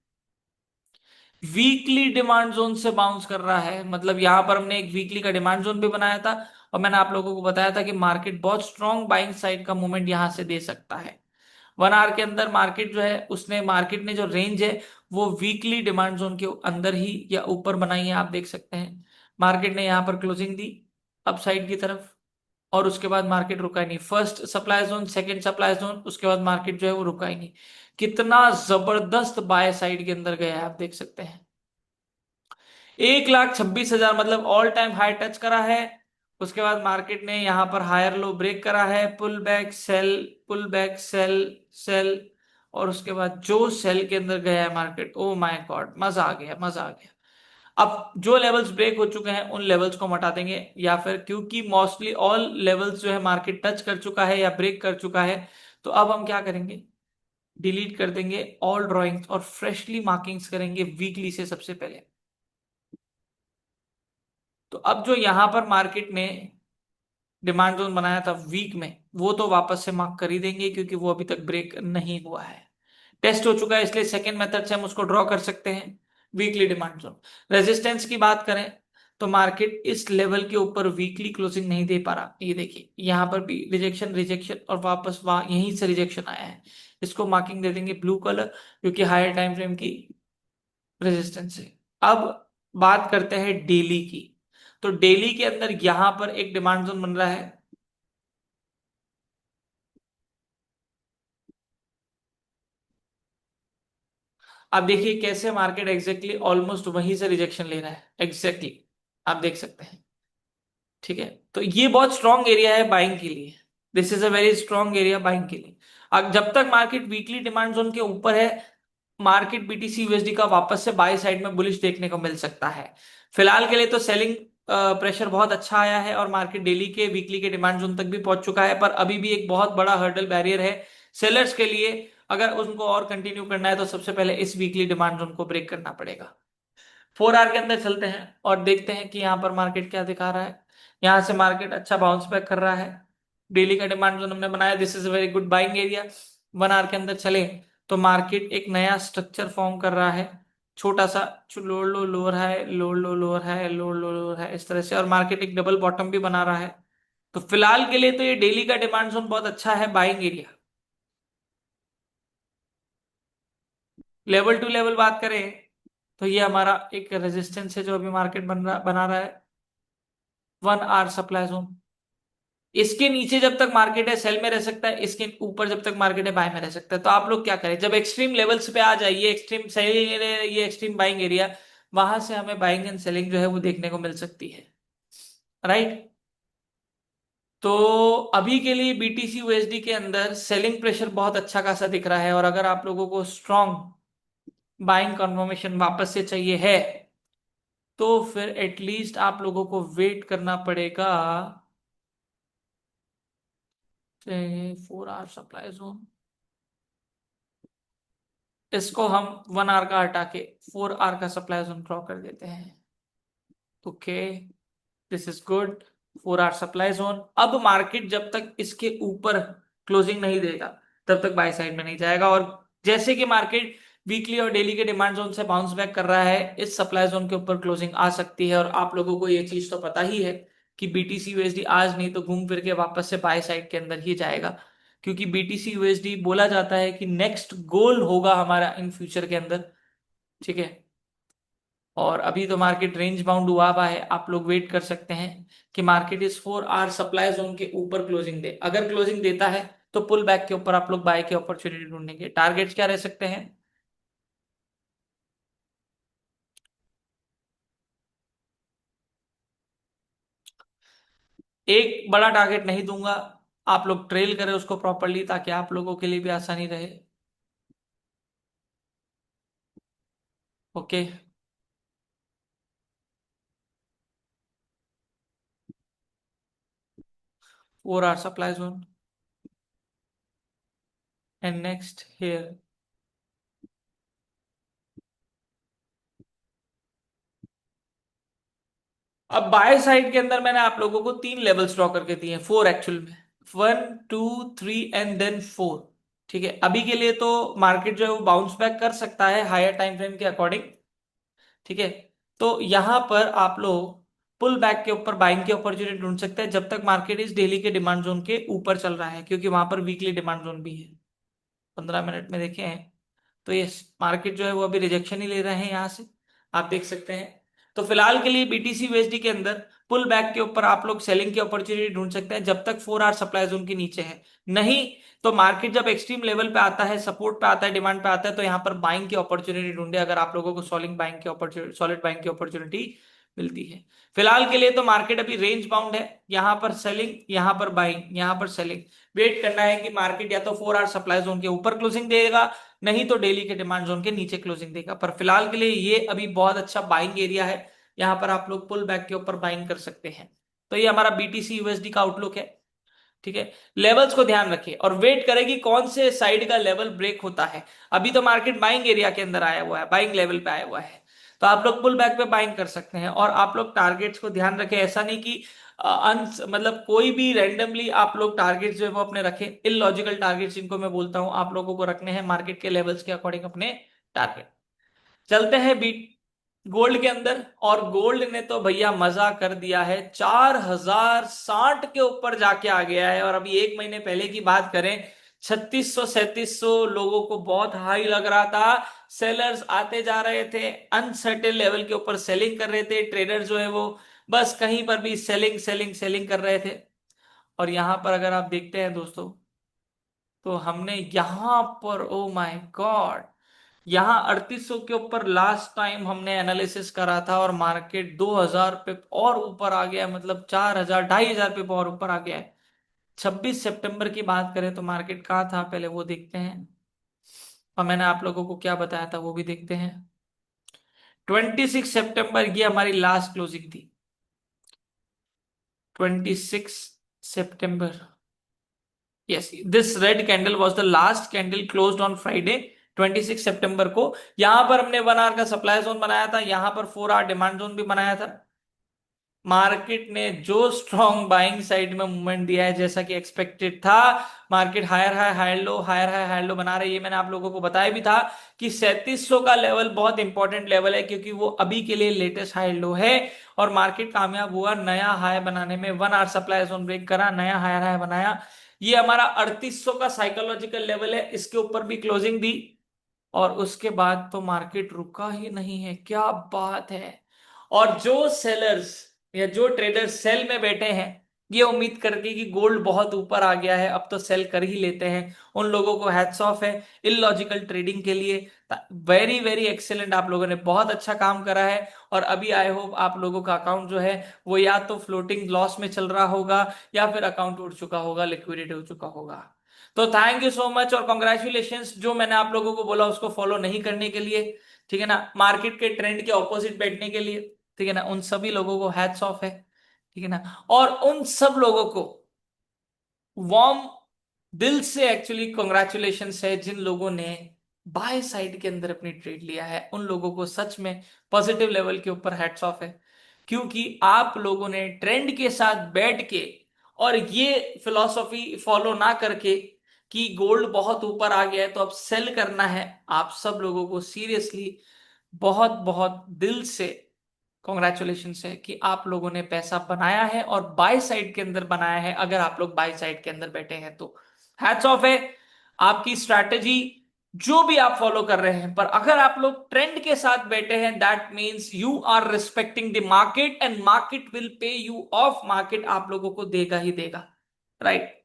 वीकली डिमांड जोन से बाउंस कर रहा है, मतलब यहां पर हमने एक वीकली का डिमांड जोन भी बनाया था। और मैंने आप लोगों को बताया था कि मार्केट बहुत स्ट्रॉन्ग बाइंग साइड का मूवमेंट यहां से दे सकता है। 1 आवर के अंदर मार्केट जो है उसने, मार्केट ने जो रेंज है वो वीकली डिमांड जोन के अंदर ही या ऊपर बनाई है, आप देख सकते हैं। मार्केट ने यहां पर क्लोजिंग दी अप साइड की तरफ, और उसके बाद मार्केट रुका ही नहीं। First supply zone, second supply zone, उसके बाद मार्केट जो है वो रुका ही नहीं। कितना जबरदस्त बाय साइड के अंदर गया है आप देख सकते हैं। 1,26,000 मतलब ऑल टाइम हाई टच करा है। उसके बाद मार्केट ने यहां पर हायर लो ब्रेक करा है, pull back sell, pull back sell, sell, और उसके बाद जो सेल के अंदर गया है मार्केट, ओ माय गॉड, मजा आ गया, मजा आ गया। अब जो लेवल्स ब्रेक हो चुके हैं उन लेवल्स को हम हटा देंगे, या फिर क्योंकि मोस्टली ऑल लेवल्स जो है मार्केट टच कर चुका है या ब्रेक कर चुका है, तो अब हम क्या करेंगे, डिलीट कर देंगे ऑल ड्रॉइंग्स और फ्रेशली मार्किंग्स करेंगे वीकली से सबसे पहले। तो अब जो यहां पर मार्केट ने डिमांड जोन बनाया था वीक में, वो तो वापस से मार्क कर ही देंगे, क्योंकि वो अभी तक ब्रेक नहीं हुआ है, टेस्ट हो चुका है, इसलिए सेकेंड मेथड से हम उसको ड्रॉ कर सकते हैं। वीकली डिमांड जोन, रेजिस्टेंस की बात करें तो मार्केट इस लेवल के ऊपर वीकली क्लोजिंग नहीं दे पा रहा, ये देखिए यहां पर भी रिजेक्शन, रिजेक्शन, और वापस वहां यहीं से रिजेक्शन आया है। इसको मार्किंग दे देंगे ब्लू कलर, क्योंकि हायर टाइम फ्रेम की रेजिस्टेंस है। अब बात करते हैं डेली की। तो डेली के अंदर यहां पर एक डिमांड जोन बन रहा है। आप देखिए कैसे मार्केट एग्जैक्टली ऑलमोस्ट वहीं से रिजेक्शन ले रहा है, एग्जैक्टली आप देख सकते हैं। ठीक है, तो ये बहुत स्ट्रॉन्ग एरिया है बाइंग के लिए। This is a very strong area buying के लिए। अब जब तक मार्केट वीकली डिमांड जोन के ऊपर है, मार्केट बीटीसी यूएसडी का वापस से बाय साइड में बुलिश देखने को मिल सकता है। फिलहाल के लिए तो सेलिंग प्रेशर बहुत अच्छा आया है और मार्केट डेली के, वीकली के डिमांड जोन तक भी पहुंच चुका है, पर अभी भी एक बहुत बड़ा हर्डल बैरियर है सेलर्स के लिए। अगर उनको और कंटिन्यू करना है तो सबसे पहले इस वीकली डिमांड जोन को ब्रेक करना पड़ेगा। 4 आवर के अंदर चलते हैं और देखते हैं कि यहाँ पर मार्केट क्या दिखा रहा है। यहाँ से मार्केट अच्छा बाउंस बैक कर रहा है। डेली का डिमांड जोन हमने बनाया, this is a very good buying area. 1 hour के अंदर चले तो मार्केट एक नया स्ट्रक्चर फॉर्म कर रहा है, छोटा सा, लोअर लो लोअर है, लोअर लो लोअर है, लोअर लो लोअर है, इस तरह से, और मार्केट एक डबल बॉटम भी बना रहा है। तो फिलहाल के लिए तो ये डेली का डिमांड जोन बहुत अच्छा है buying area. Level to level बात करें तो ये हमारा एक रेजिस्टेंस है जो अभी मार्केट बना रहा है, 1 आवर सप्लाई जोन। इसके नीचे जब तक मार्केट है सेल में रह सकता है, इसके ऊपर जब तक मार्केट है बाय में रह सकता है। तो आप लोग क्या करें, जब एक्सट्रीम लेवल्स पे आ जाए, ये एक्सट्रीम सेल एरिया, ये एक्सट्रीम बाइंग एरिया, वहां से हमें बाइंग एंड सेलिंग जो है वो देखने को मिल सकती है, राइट। तो अभी के लिए बीटीसी यूएसडी के अंदर सेलिंग प्रेशर बहुत अच्छा खासा दिख रहा है, और अगर आप लोगों को स्ट्रॉन्ग बाइंग कंफर्मेशन वापस से चाहिए है, तो फिर एटलीस्ट आप लोगों को वेट करना पड़ेगा 4 आवर सप्लाई जोन। इसको हम 1 आवर का हटा के 4 आवर का सप्लाई जोन ड्रॉ कर देते हैं। Okay, this is good. 4 hour supply zone. अब मार्केट जब तक इसके ऊपर क्लोजिंग नहीं देगा तब तक बाय साइड में नहीं जाएगा, और जैसे कि मार्केट वीकली और डेली के डिमांड जोन से बाउंस बैक कर रहा है, इस सप्लाई जोन के ऊपर क्लोजिंग आ सकती है। और आप लोगों को ये चीज तो पता ही है कि बीटीसी यूएसडी आज नहीं तो घूम फिर के वापस से बाय साइड के अंदर ही जाएगा, क्योंकि बीटीसी यूएसडी बोला जाता है कि नेक्स्ट गोल होगा हमारा इन फ्यूचर के अंदर। ठीक है, और अभी तो मार्केट रेंज बाउंड हुआ है, आप लोग वेट कर सकते हैं कि मार्केट इस 4 आवर सप्लाई जोन के ऊपर क्लोजिंग दे। अगर क्लोजिंग देता है तो पुल बैक के ऊपर आप लोग बाय के अपॉर्चुनिटी ढूंढेंगे। टारगेट्स क्या रह सकते हैं? एक बड़ा टारगेट नहीं दूंगा, आप लोग ट्रेल करें उसको प्रॉपरली ताकि आप लोगों के लिए भी आसानी रहे। Okay, 4 hour supply zone and next here. अब बाय साइड के अंदर मैंने आप लोगों को 3 लेवल्स ड्रॉ करके दिए हैं, 4 एक्चुअल में। 1 2 3 एंड देन 4। ठीक है, अभी के लिए तो मार्केट जो है वो बाउंस बैक कर सकता है हायर टाइम फ्रेम के अकॉर्डिंग। ठीक है, तो यहां पर आप लोग पुल बैक के ऊपर बाइंग की अपॉर्चुनिटी ढूंढ सकते हैं जब तक मार्केट इस डेली के डिमांड जोन के ऊपर चल रहा है, क्योंकि वहां पर वीकली डिमांड जोन भी है। 15 मिनट में देखें तो ये मार्केट जो है वो अभी रिजेक्शन ही ले रहे हैं यहां से, आप देख सकते हैं। तो फिलहाल के लिए बीटीसी यूएसडी के अंदर पुल बैक के ऊपर आप लोग सेलिंग की अपॉर्चुनिटी ढूंढ सकते हैं जब तक 4 आवर सप्लाई जोन के नीचे है। नहीं तो मार्केट जब एक्सट्रीम लेवल पे आता है, सपोर्ट पे आता है, डिमांड पे आता है, तो यहाँ पर बाइंग की अपॉर्चुनिटी ढूंढे अगर आप लोगों को सॉलिड बाइंग की अपॉर्चुनिटी मिलती है। फिलहाल के लिए तो मार्केट अभी रेंज बाउंड है, यहाँ पर सेलिंग, यहाँ पर बाइंग, यहाँ पर सेलिंग। वेट करना है कि मार्केट या तो 4 आवर सप्लाई जोन के ऊपर क्लोजिंग देगा, नहीं तो डेली के डिमांड जोन के नीचे क्लोजिंग देगा। पर फिलहाल के लिए ये अभी बहुत अच्छा बाइंग एरिया है, यहाँ पर आप लोग पुल बैक के ऊपर बाइंग कर सकते हैं। तो ये हमारा बीटीसी यूएसडी का आउटलुक है। ठीक है, लेवल्स को ध्यान रखिए और वेट करेगी कौन से साइड का लेवल ब्रेक होता है। अभी तो मार्केट बाइंग एरिया के अंदर आया हुआ है, बाइंग लेवल पे आया हुआ है, तो आप लोग पुल बैक पे बाइंग कर सकते हैं। और आप लोग टारगेट्स को ध्यान रखें, ऐसा नहीं कि मतलब कोई भी रैंडमली आप लोग टारगेट्स जो है वो अपने रखें। इलॉजिकल टारगेट्स जिनको मैं बोलता हूं, आप लोगों को रखने हैं मार्केट के लेवल्स के अकॉर्डिंग अपने टारगेट। चलते हैं बीट गोल्ड के अंदर, और गोल्ड ने तो भैया मजा कर दिया है, 4060 के ऊपर जाके आ गया है। और अभी एक महीने पहले की बात करें, 3600 3700 लोगों को बहुत हाई लग रहा था। सेलर्स आते जा रहे थे, अनसर्टेन लेवल के ऊपर सेलिंग कर रहे थे, ट्रेडर जो है वो बस कहीं पर भी सेलिंग सेलिंग सेलिंग कर रहे थे। और यहां पर अगर आप देखते हैं दोस्तों, तो हमने यहां पर ओ माय गॉड, यहाँ 3800 के ऊपर लास्ट टाइम हमने एनालिसिस करा था, और मार्केट 2000 पे और ऊपर आ गया, मतलब 4000 2500 पे और ऊपर आ गया है। 26 सितंबर की बात करें तो मार्केट कहाँ था पहले वो देखते हैं, और मैंने आप लोगों को क्या बताया था वो भी देखते हैं। 26 सितंबर ये हमारी लास्ट क्लोजिंग थी। 26 सितंबर, yes, this red candle was the last candle closed on Friday 26 सितंबर को। यहां पर हमने 1 आवर का सप्लाई जोन बनाया था, यहां पर 4 आवर डिमांड जोन भी बनाया था। मार्केट ने जो स्ट्रॉन्ग बाइंग साइड में मूवमेंट दिया है जैसा कि एक्सपेक्टेड था, market higher high higher low higher high higher low बना रही है। ये मैंने आप लोगों को बताया भी था कि 3700 का लेवल बहुत इंपॉर्टेंट लेवल है, क्योंकि वो अभी के लिए लेटेस्ट हाई लो है। और मार्केट कामयाब हुआ नया हाई बनाने में, 1 आवर सप्लाई जोन ब्रेक करा, नया हायर हाई बनाया। ये हमारा 3800 का साइकोलॉजिकल लेवल है, इसके ऊपर भी क्लोजिंग दी, और उसके बाद तो मार्केट रुका ही नहीं है। क्या बात है। और जो सेलर्स या जो ट्रेडर्स सेल में बैठे हैं, ये उम्मीद करके कि गोल्ड बहुत ऊपर आ गया है अब तो सेल कर ही लेते हैं, उन लोगों को हैट्स ऑफ है इलॉजिकल ट्रेडिंग के लिए। वेरी वेरी एक्सेलेंट, आप लोगों ने बहुत अच्छा काम करा है। और अभी आई होप आप लोगों का अकाउंट जो है वो या तो फ्लोटिंग लॉस में चल रहा होगा, या फिर अकाउंट उड़ चुका होगा, लिक्विडेट हो चुका होगा। तो थैंक यू सो मच और कॉन्ग्रेचुलेशंस जो मैंने आप लोगों को बोला उसको फॉलो नहीं करने के लिए, ठीक है ना, मार्केट के ट्रेंड के ऑपोजिट बैठने के लिए, ठीक है ना, उन सभी लोगों को हैट्स ऑफ है, ठीक है ना। और उन सब लोगों को वार्म दिल से एक्चुअली कॉन्ग्रेचुलेशंस है जिन लोगों ने बाय साइड के अंदर अपनी ट्रेड लिया है, उन लोगों को सच में पॉजिटिव लेवल के ऊपर हैट्स ऑफ है। क्योंकि आप लोगों ने ट्रेंड के साथ बैठ के और ये फिलॉसफी फॉलो ना करके कि गोल्ड बहुत ऊपर आ गया है तो अब सेल करना है, आप सब लोगों को सीरियसली बहुत बहुत दिल से कॉन्ग्रेचुलेशन है कि आप लोगों ने पैसा बनाया है और बाय साइड के अंदर बनाया है। अगर आप लोग बाय साइड के अंदर बैठे हैं तो हैट्स ऑफ है। आपकी स्ट्रैटेजी जो भी आप फॉलो कर रहे हैं, पर अगर आप लोग ट्रेंड के साथ बैठे हैं that means you are respecting the market and market will pay you off, market आप लोगों को देगा ही देगा, राइट।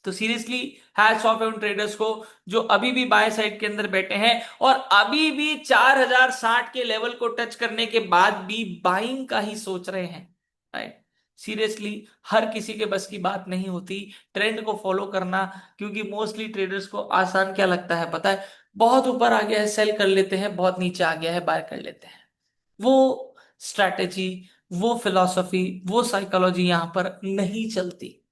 तो सीरियसली हैट्स ऑफ है उन ट्रेडर्स को जो अभी भी बाय साइड के अंदर बैठे हैं और अभी भी 4060 के लेवल को टच करने के बाद भी बाइंग का ही सोच रहे हैं, राइट। सीरियसली हर किसी के बस की बात नहीं होती ट्रेंड को फॉलो करना, क्योंकि मोस्टली ट्रेडर्स को आसान क्या लगता है पता है, बहुत ऊपर आ गया है सेल कर लेते हैं, बहुत नीचे आ गया है बाय कर लेते हैं। वो स्ट्रैटेजी, वो फिलॉसफी, वो साइकोलॉजी यहां पर नहीं चलती।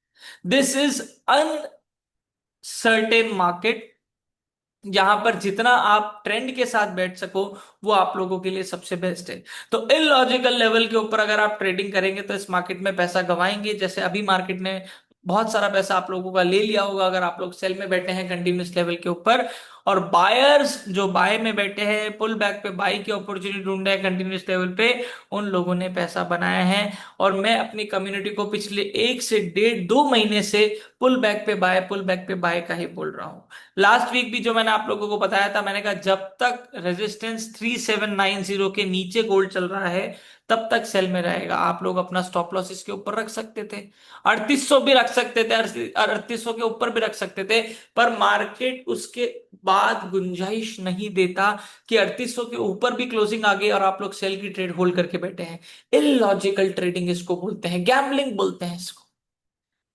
दिस इज अनसर्टेन मार्केट, जहां पर जितना आप ट्रेंड के साथ बैठ सको वो आप लोगों के लिए सबसे बेस्ट है। तो इलॉजिकल लेवल के ऊपर अगर आप ट्रेडिंग करेंगे तो इस मार्केट में पैसा गवाएंगे, जैसे अभी मार्केट ने बहुत सारा पैसा आप लोगों का ले लिया होगा अगर आप लोग सेल में बैठे हैं कंटिन्यूस लेवल के ऊपर। और बायर्स जो बाय में बैठे हैं, पुल बैक पे बाई की अपॉर्चुनिटी ढूंढ रहे हैं कंटिन्यूस लेवल पे, उन लोगों ने पैसा बनाया है। और मैं अपनी कम्युनिटी को पिछले 1 से 1.5 2 महीने से पुल बैक पे बाय, पुल बैक पे बाय का ही बोल रहा हूं। लास्ट वीक भी जो मैंने आप लोगों को बताया था, मैंने कहा जब तक रेजिस्टेंस 3790 के नीचे गोल्ड चल रहा है तब तक सेल में रहेगा। आप लोग अपना स्टॉप लॉस इसके ऊपर रख सकते थे, 3800 भी रख सकते थे, 3800 के ऊपर भी रख सकते थे, पर मार्केट उसके बाद गुंजाइश नहीं देता कि 3800 के ऊपर भी क्लोजिंग आ गई और आप लोग सेल की ट्रेड होल्ड करके बैठे हैं। इलॉजिकल ट्रेडिंग इसको बोलते हैं, गैम्बलिंग बोलते हैं इसको,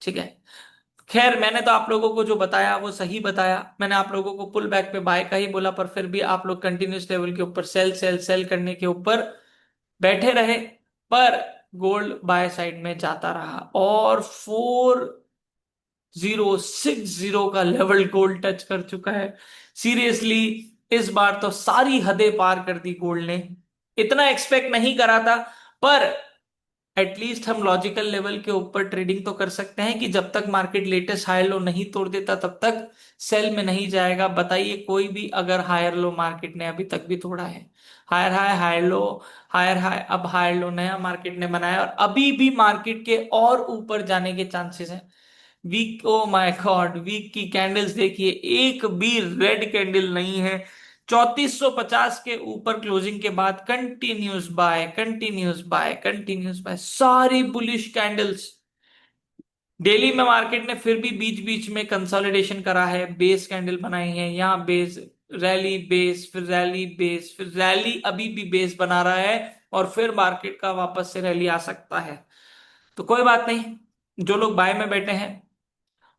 ठीक है। खैर मैंने तो आप लोगों को जो बताया वो सही बताया, मैंने आप लोगों को पुल बैक पे बाय का ही बोला, पर फिर भी आप लोग कंटिन्यूस लेवल के ऊपर सेल सेल सेल करने के ऊपर बैठे रहे। पर गोल्ड बाय साइड में जाता रहा और 4060 का लेवल गोल्ड टच कर चुका है। सीरियसली इस बार तो सारी हदें पार कर दी गोल्ड ने, इतना एक्सपेक्ट नहीं करा था। पर एटलीस्ट हम लॉजिकल लेवल के ऊपर ट्रेडिंग तो कर सकते हैं कि जब तक मार्केट लेटेस्ट हायर लो नहीं तोड़ देता तब तक सेल में नहीं जाएगा। बताइए कोई भी अगर हायर लो मार्केट ने अभी तक भी तोड़ा है, higher high higher low, higher high अब हायर लो नया मार्केट ने बनाया और अभी भी मार्केट के और ऊपर जाने के चांसेस हैं। Week, oh my god, week की कैंडल्स देखिए, एक भी रेड कैंडल नहीं है। 3450 के ऊपर क्लोजिंग के बाद continuous buy, continuous buy, continuous buy, सारी बुलिश कैंडल्स। डेली में मार्केट ने फिर भी बीच बीच में कंसोलिडेशन करा है, बेस कैंडल बनाई है, यहाँ बेस, रैली बेस, फिर रैली बेस, फिर रैली, अभी भी बेस बना रहा है और फिर मार्केट का वापस से रैली आ सकता है। तो कोई बात नहीं, जो लोग बाय में बैठे हैं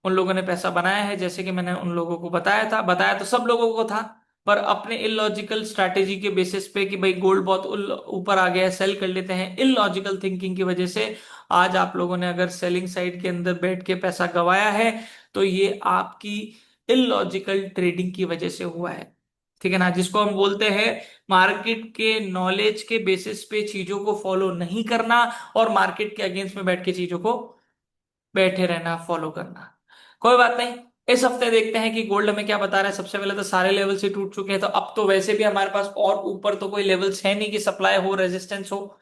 उन लोगों ने पैसा बनाया है, जैसे कि मैंने उन लोगों को बताया था, बताया तो सब लोगों को था, पर अपने इलॉजिकल स्ट्रैटेजी के बेसिस पे कि भाई गोल्ड बहुत ऊपर आ गया है सेल कर लेते हैं, इलॉजिकल थिंकिंग की वजह से आज आप लोगों ने अगर सेलिंग साइड के अंदर बैठ के पैसा गवाया है तो ये आपकी इलॉजिकल ट्रेडिंग की वजह से हुआ है, ठीक है ना। जिसको हम बोलते हैं मार्केट के नॉलेज के बेसिस पे चीजों को फॉलो नहीं करना और मार्केट के अगेंस्ट में बैठ के चीजों को बैठे रहना, फॉलो करना। कोई बात नहीं, इस हफ्ते देखते हैं कि गोल्ड हमें क्या बता रहा है। सबसे पहले तो सारे लेवल से टूट चुके हैं, तो अब तो वैसे भी हमारे पास और ऊपर तो कोई लेवल्स है नहीं कि सप्लाई हो, रेजिस्टेंस हो।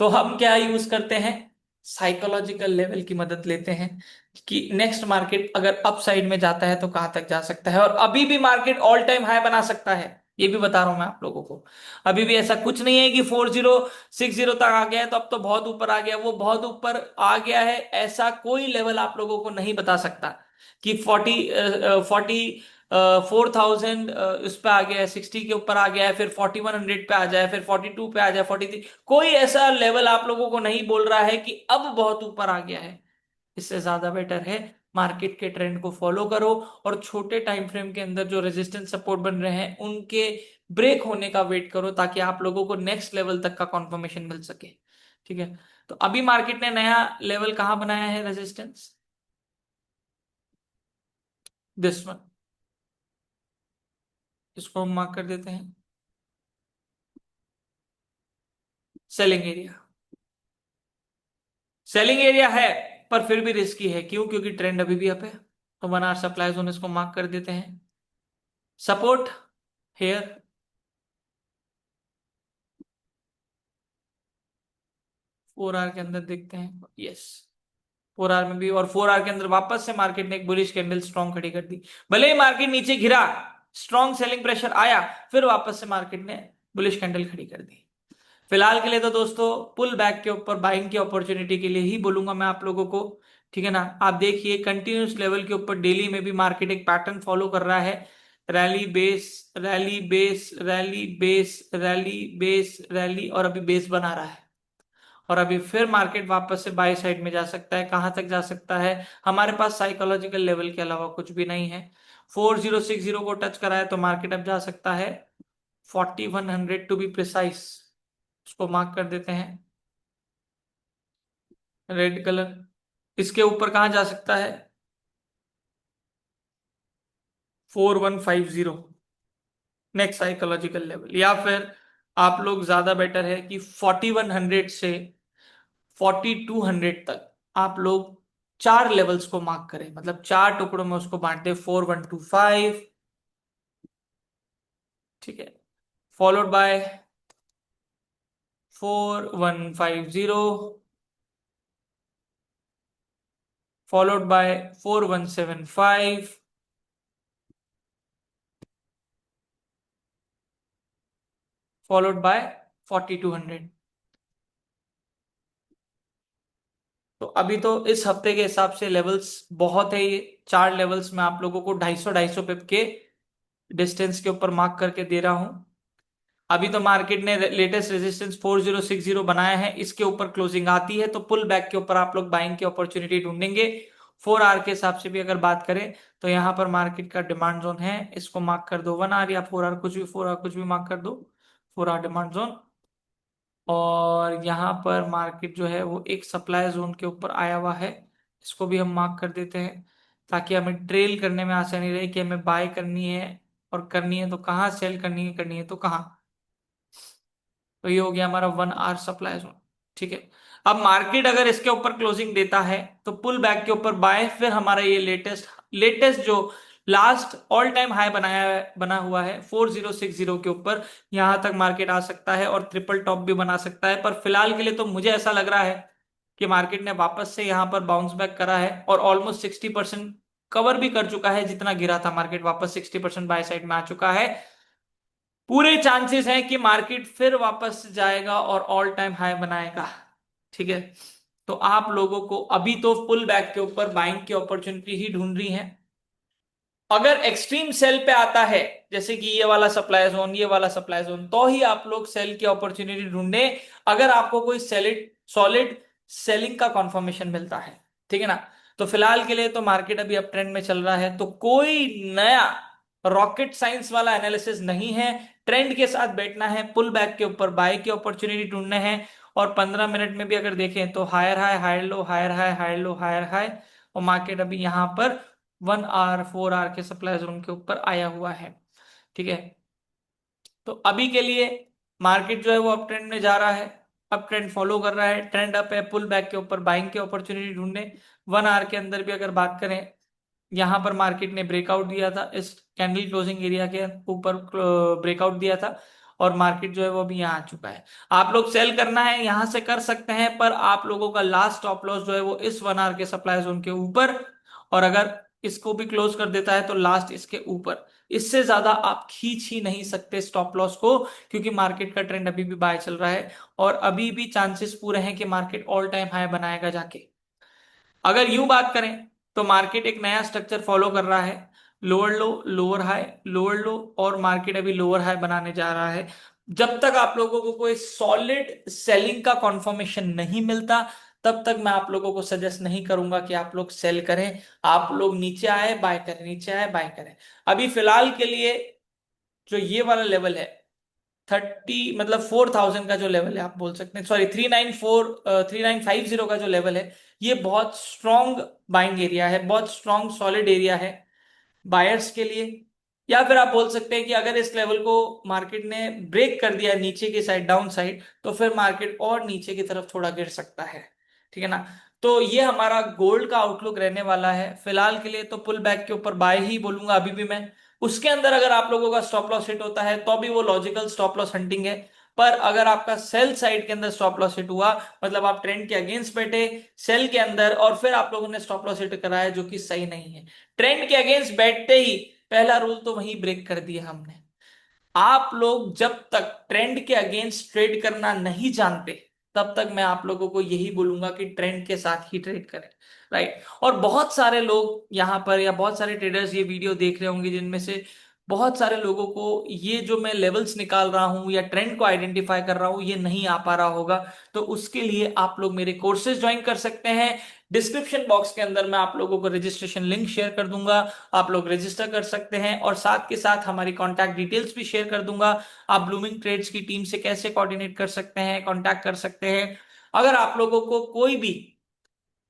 तो हम क्या यूज करते हैं, साइकोलॉजिकल लेवल की मदद लेते हैं कि नेक्स्ट मार्केट अगर अप साइड में जाता है तो कहां तक जा सकता है, और अभी भी मार्केट ऑल टाइम हाई बना सकता है, ये भी बता रहा हूं मैं आप लोगों को। अभी भी ऐसा कुछ नहीं है कि 4060 तक आ गया है तो अब तो बहुत ऊपर आ गया, वो बहुत ऊपर आ गया है ऐसा कोई लेवल आप लोगों को नहीं बता सकता कि 4000 उस पे आ गया है, 60 के ऊपर आ गया है, फिर 4100 पे आ जाए, फिर 42 पे आ जाए, 43, कोई ऐसा लेवल आप लोगों को नहीं बोल रहा है कि अब बहुत ऊपर आ गया है। इससे ज्यादा बेटर है मार्केट के ट्रेंड को फॉलो करो और छोटे टाइम फ्रेम के अंदर जो रेजिस्टेंस सपोर्ट बन रहे हैं उनके ब्रेक होने का वेट करो, ताकि आप लोगों को नेक्स्ट लेवल तक का कंफर्मेशन मिल सके। ठीक है, तो अभी मार्केट ने नया लेवल कहां बनाया है रेजिस्टेंस? दिस वन, इसको हम मार्क कर देते हैं सेलिंग एरिया। सेलिंग एरिया है पर फिर भी रिस्की है, क्यों? क्योंकि ट्रेंड अभी भी अप है। तो 1 आवर सप्लाई जोन इसको मार्क कर देते हैं। सपोर्ट हेयर, 4 आवर के अंदर देखते हैं, यस 4 आवर में भी, और 4 आवर के अंदर वापस से मार्केट ने एक बुलिश कैंडल स्ट्रॉन्ग खड़ी कर दी। भले ही मार्केट नीचे गिरा, स्ट्रॉन्ग सेलिंग प्रेशर आया, फिर वापस से मार्केट ने बुलिश कैंडल खड़ी कर दी। फिलहाल के लिए तो दोस्तों पुल बैक के ऊपर बाइंग की अपॉर्चुनिटी के लिए ही बोलूंगा मैं आप लोगों को। ठीक है ना, आप देखिए कंटिन्यूस लेवल के ऊपर डेली में भी मार्केट एक पैटर्न फॉलो कर रहा है। Rally base, rally base, rally base, rally base, rally, और अभी बेस बना रहा है। और अभी फिर मार्केट वापस से बाई साइड में जा सकता है। कहां तक जा सकता है? हमारे पास साइकोलॉजिकल लेवल के अलावा कुछ भी नहीं है। 4060 को टच करा है तो मार्केट अब जा सकता है 4100 टू बी प्रिसाइज। उसको मार्क कर देते हैं रेड कलर। इसके ऊपर कहां जा सकता है? 4150 नेक्स्ट साइकोलॉजिकल लेवल, या फिर आप लोग ज्यादा बेटर है कि 4100 से 4200 तक आप लोग चार लेवल्स को मार्क करें, मतलब चार टुकड़ों में उसको बांट दे। 4125, ठीक है, followed by 4150, followed by 4175, followed by 4200। तो अभी तो इस हफ्ते के हिसाब से लेवल्स बहुत है, ये चार लेवल्स में आप लोगों को 250 पिप के डिस्टेंस के ऊपर मार्क करके दे रहा हूं। अभी तो मार्केट ने लेटेस्ट रेजिस्टेंस 4060 बनाया है, इसके ऊपर क्लोजिंग आती है तो पुल बैक के ऊपर आप लोग बाइंग की अपॉर्चुनिटी ढूंढेंगे। 4 आवर के हिसाब से भी अगर बात करें तो यहाँ पर मार्केट का डिमांड जोन है, इसको मार्क कर दो 1 आवर या 4 आवर, कुछ भी, 4 आवर कुछ भी मार्क कर दो, 4 आवर डिमांड जोन। और यहाँ पर मार्केट जो है वो एक सप्लाई जोन के ऊपर आया हुआ है, इसको भी हम मार्क कर देते हैं, ताकि हमें ट्रेल करने में आसानी रहे कि हमें बाय करनी है, और करनी है तो कहाँ, सेल करनी है तो कहाँ। तो ये हो गया हमारा 1 आवर सप्लाई जोन। ठीक है, अब मार्केट अगर इसके ऊपर क्लोजिंग देता है तो पुल बैक के ऊपर बाय, फिर हमारा ये लेटेस्ट लेटेस्ट जो लास्ट ऑल टाइम हाई बना हुआ है 4060 के ऊपर, यहां तक मार्केट आ सकता है और ट्रिपल टॉप भी बना सकता है। पर फिलहाल के लिए तो मुझे ऐसा लग रहा है कि मार्केट ने वापस से यहां पर बाउंस बैक करा है और ऑलमोस्ट 60% कवर भी कर चुका है। जितना गिरा था मार्केट वापस 60% बाय साइड में आ चुका है। पूरे चांसेस हैं कि मार्केट फिर वापस जाएगा और ऑल टाइम हाई बनाएगा। ठीक है, तो आप लोगों को अभी तो पुल बैक के ऊपर बाइंग की अपॉर्चुनिटी ही ढूंढ रही है। अगर एक्सट्रीम सेल पे आता है, जैसे कि ये वाला सप्लाई जोन, ये वाला सप्लाई जोन, तो ही आप लोग सेल की अपॉर्चुनिटी ढूंढे, अगर आपको कोई सॉलिड सॉलिड सेलिंग का कंफर्मेशन मिलता है। ठीक है ना, तो फिलहाल के लिए तो मार्केट अभी अप ट्रेंड में चल रहा है, तो कोई नया रॉकेट साइंस वाला एनालिसिस नहीं है। ट्रेंड के साथ बैठना है, पुल बैक के ऊपर बाय की अपॉर्चुनिटी ढूंढने हैं। और 15 मिनट में भी अगर देखें तो higher high, higher low, higher high, higher low, higher high, और मार्केट अभी यहां पर 1 आवर 4 आवर के सप्लाई जोन के ऊपर आया हुआ है। ठीक है, तो अभी के लिए मार्केट जो है वो अप ट्रेंड में जा रहा है, अप ट्रेंड फॉलो कर रहा है, ट्रेंड अप है, पुल बैक के ऊपर बाइंग की अपॉर्चुनिटी ढूंढने। 1 आवर के अंदर भी अगर बात करें, यहां पर मार्केट ने ब्रेकआउट दिया था, इस कैंडल क्लोजिंग एरिया के ऊपर ब्रेकआउट दिया था, और मार्केट जो है वो अभी यहाँ आ चुका है। आप लोग सेल करना है यहां से कर सकते हैं, पर आप लोगों का लास्ट स्टॉप लॉस जो है वो इस 1 आवर के सप्लाई जोन के ऊपर, और अगर इसको भी क्लोज कर देता है तो लास्ट इसके ऊपर। इससे ज्यादा आप खींच ही नहीं सकते स्टॉप लॉस को, क्योंकि मार्केट का ट्रेंड अभी भी बाय चल रहा है और अभी भी चांसेस पूरे हैं कि मार्केट ऑल टाइम हाई बनाएगा जाके। अगर यूं बात करें तो मार्केट एक नया स्ट्रक्चर फॉलो कर रहा है, lower low, lower high, lower लो, और मार्केट अभी लोअर हाई बनाने जा रहा है। जब तक आप लोगों को कोई सॉलिड सेलिंग का कॉन्फर्मेशन नहीं मिलता, तब तक मैं आप लोगों को सजेस्ट नहीं करूंगा कि आप लोग सेल करें। आप लोग नीचे आए बाय करें, नीचे आए बाय करें। अभी फिलहाल के लिए जो ये वाला लेवल है 30, मतलब 4000 का जो लेवल है, आप बोल सकते हैं, सॉरी 3950 का जो लेवल है, ये बहुत स्ट्रॉन्ग बाइंग एरिया है, बहुत स्ट्रॉन्ग सॉलिड एरिया है बायर्स के लिए। या फिर आप बोल सकते हैं कि अगर इस लेवल को मार्केट ने ब्रेक कर दिया नीचे की साइड, डाउन साइड, तो फिर मार्केट और नीचे की तरफ थोड़ा गिर सकता है। ठीक है ना। तो ये हमारा गोल्ड का आउटलुक रहने वाला है फिलहाल के लिए। तो पुल बैक के ऊपर बाय ही बोलूंगा अभी भी मैं। उसके अंदर अगर आप लोगों का स्टॉप लॉस हिट होता है तो भी वो लॉजिकल स्टॉप लॉस हंटिंग है। पर अगर आपका सेल साइड के अंदर स्टॉप लॉस हिट हुआ, मतलब आप ट्रेंड के अगेंस्ट बैठे सेल के अंदर, और फिर आप लोगों ने स्टॉप लॉस हिट कराया, जो कि सही नहीं है। ट्रेंड के अगेंस्ट बैठते ही पहला रूल तो वहीं ब्रेक कर दिया हमने। आप लोग जब तक ट्रेंड के अगेंस्ट ट्रेड करना नहीं जानते, तब तक मैं आप लोगों को यही बोलूंगा कि ट्रेंड के साथ ही ट्रेड करें। राइट। और बहुत सारे लोग यहां पर, या बहुत सारे ट्रेडर्स ये वीडियो देख रहे होंगे, जिनमें से बहुत सारे लोगों को ये जो मैं लेवल्स निकाल रहा हूं या ट्रेंड को आइडेंटिफाई कर रहा हूं, ये नहीं आ पा रहा होगा। तो उसके लिए आप लोग मेरे कोर्सेज ज्वाइन कर सकते हैं। डिस्क्रिप्शन बॉक्स के अंदर मैं आप लोगों को रजिस्ट्रेशन लिंक शेयर कर दूंगा। आप लोग रजिस्टर कर सकते हैं, और साथ के साथ हमारी कॉन्टैक्ट डिटेल्स भी शेयर कर दूंगा। आप ब्लूमिंग ट्रेड्स की टीम से कैसे कोऑर्डिनेट कर सकते हैं, कॉन्टैक्ट कर सकते हैं। अगर आप लोगों को कोई भी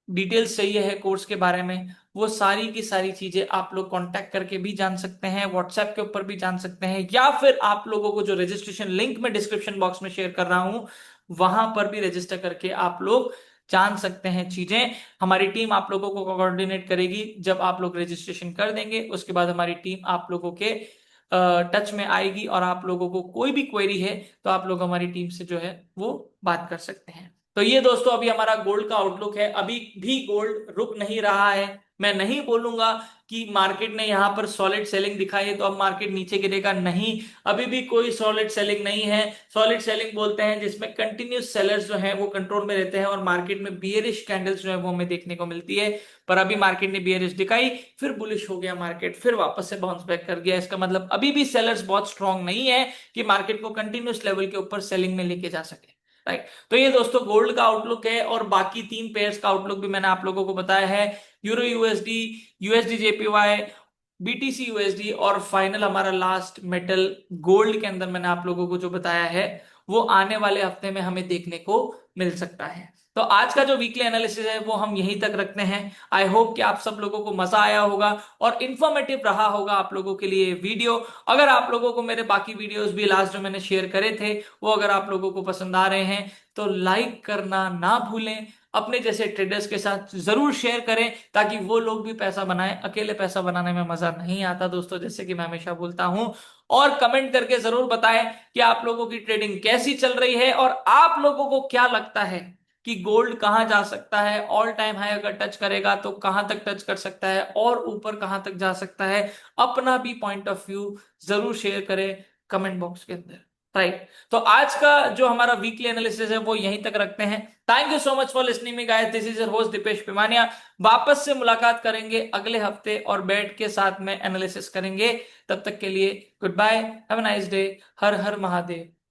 डिटेल्स चाहिए है कोर्स के बारे में, वो सारी की सारी चीजें आप लोग कांटेक्ट करके भी जान सकते हैं, व्हाट्सएप के ऊपर भी जान सकते हैं, या फिर आप लोगों को जो रजिस्ट्रेशन लिंक मैं डिस्क्रिप्शन बॉक्स में शेयर कर रहा हूं, वहां पर भी रजिस्टर करके आप लोग जान सकते हैं चीजें। हमारी टीम आप लोगों को कोऑर्डिनेट करेगी। जब आप लोग रजिस्ट्रेशन कर देंगे, उसके बाद हमारी टीम आप लोगों के टच में आएगी, और आप लोगों को कोई भी क्वेरी है तो आप लोग हमारी टीम से जो है वो बात कर सकते हैं। तो ये दोस्तों अभी हमारा गोल्ड का आउटलुक है। अभी भी गोल्ड रुक नहीं रहा है। मैं नहीं बोलूंगा कि मार्केट ने यहां पर सॉलिड सेलिंग दिखाई है तो अब मार्केट नीचे गिरेगा, नहीं। अभी भी कोई सॉलिड सेलिंग नहीं है। सॉलिड सेलिंग बोलते हैं जिसमें कंटिन्यूस सेलर्स जो हैं वो कंट्रोल में रहते हैं, और मार्केट में बियरिश कैंडल्स जो है वो हमें देखने को मिलती है। पर अभी मार्केट ने बियरिश दिखाई, फिर बुलिश हो गया मार्केट, फिर वापस से बाउंस बैक कर गया। इसका मतलब अभी भी सेलर्स बहुत स्ट्रांग नहीं है कि मार्केट को कंटिन्यूस लेवल के ऊपर सेलिंग में लेके जा सके। राइट। तो ये दोस्तों गोल्ड का आउटलुक है, और बाकी तीन पेयर्स का आउटलुक भी मैंने आप लोगों को बताया है। Euro USD, USD JPY, BTC USD, और फाइनल हमारा लास्ट मेटल गोल्ड के अंदर मैंने आप लोगों को जो बताया है, वो आने वाले हफ्ते में हमें देखने को मिल सकता है। तो आज का जो वीकली एनालिसिस है वो हम यहीं तक रखते हैं। आई होप कि आप सब लोगों को मजा आया होगा और इंफॉर्मेटिव रहा होगा आप लोगों के लिए वीडियो। अगर आप लोगों को मेरे बाकी वीडियोस भी लास्ट जो मैंने शेयर करे थे, वो अगर आप लोगों को पसंद आ रहे हैं, तो लाइक करना ना भूलें। अपने जैसे ट्रेडर्स के साथ जरूर शेयर करें, ताकि वो लोग भी पैसा बनाएं। अकेले पैसा बनाने में मजा नहीं आता दोस्तों, जैसे कि मैं हमेशा बोलता हूं। और कमेंट करके जरूर बताएं कि आप लोगों की ट्रेडिंग कैसी चल रही है, और आप लोगों को क्या लगता है कि गोल्ड कहां जा सकता है। ऑल टाइम हाई अगर टच करेगा तो कहां तक टच कर सकता है, और ऊपर कहां तक जा सकता है। अपना भी पॉइंट ऑफ व्यू जरूर शेयर करें कमेंट बॉक्स के अंदर। राइट। तो आज का जो हमारा वीकली एनालिसिस है वो यहीं तक रखते हैं। Thank you so much for listening me guys, this is your host Deepesh Pimania. वापस से मुलाकात करेंगे अगले हफ्ते, और बैठ के साथ में एनालिसिस करेंगे। तब तक के लिए good bye, have a nice day. हर हर महादेव।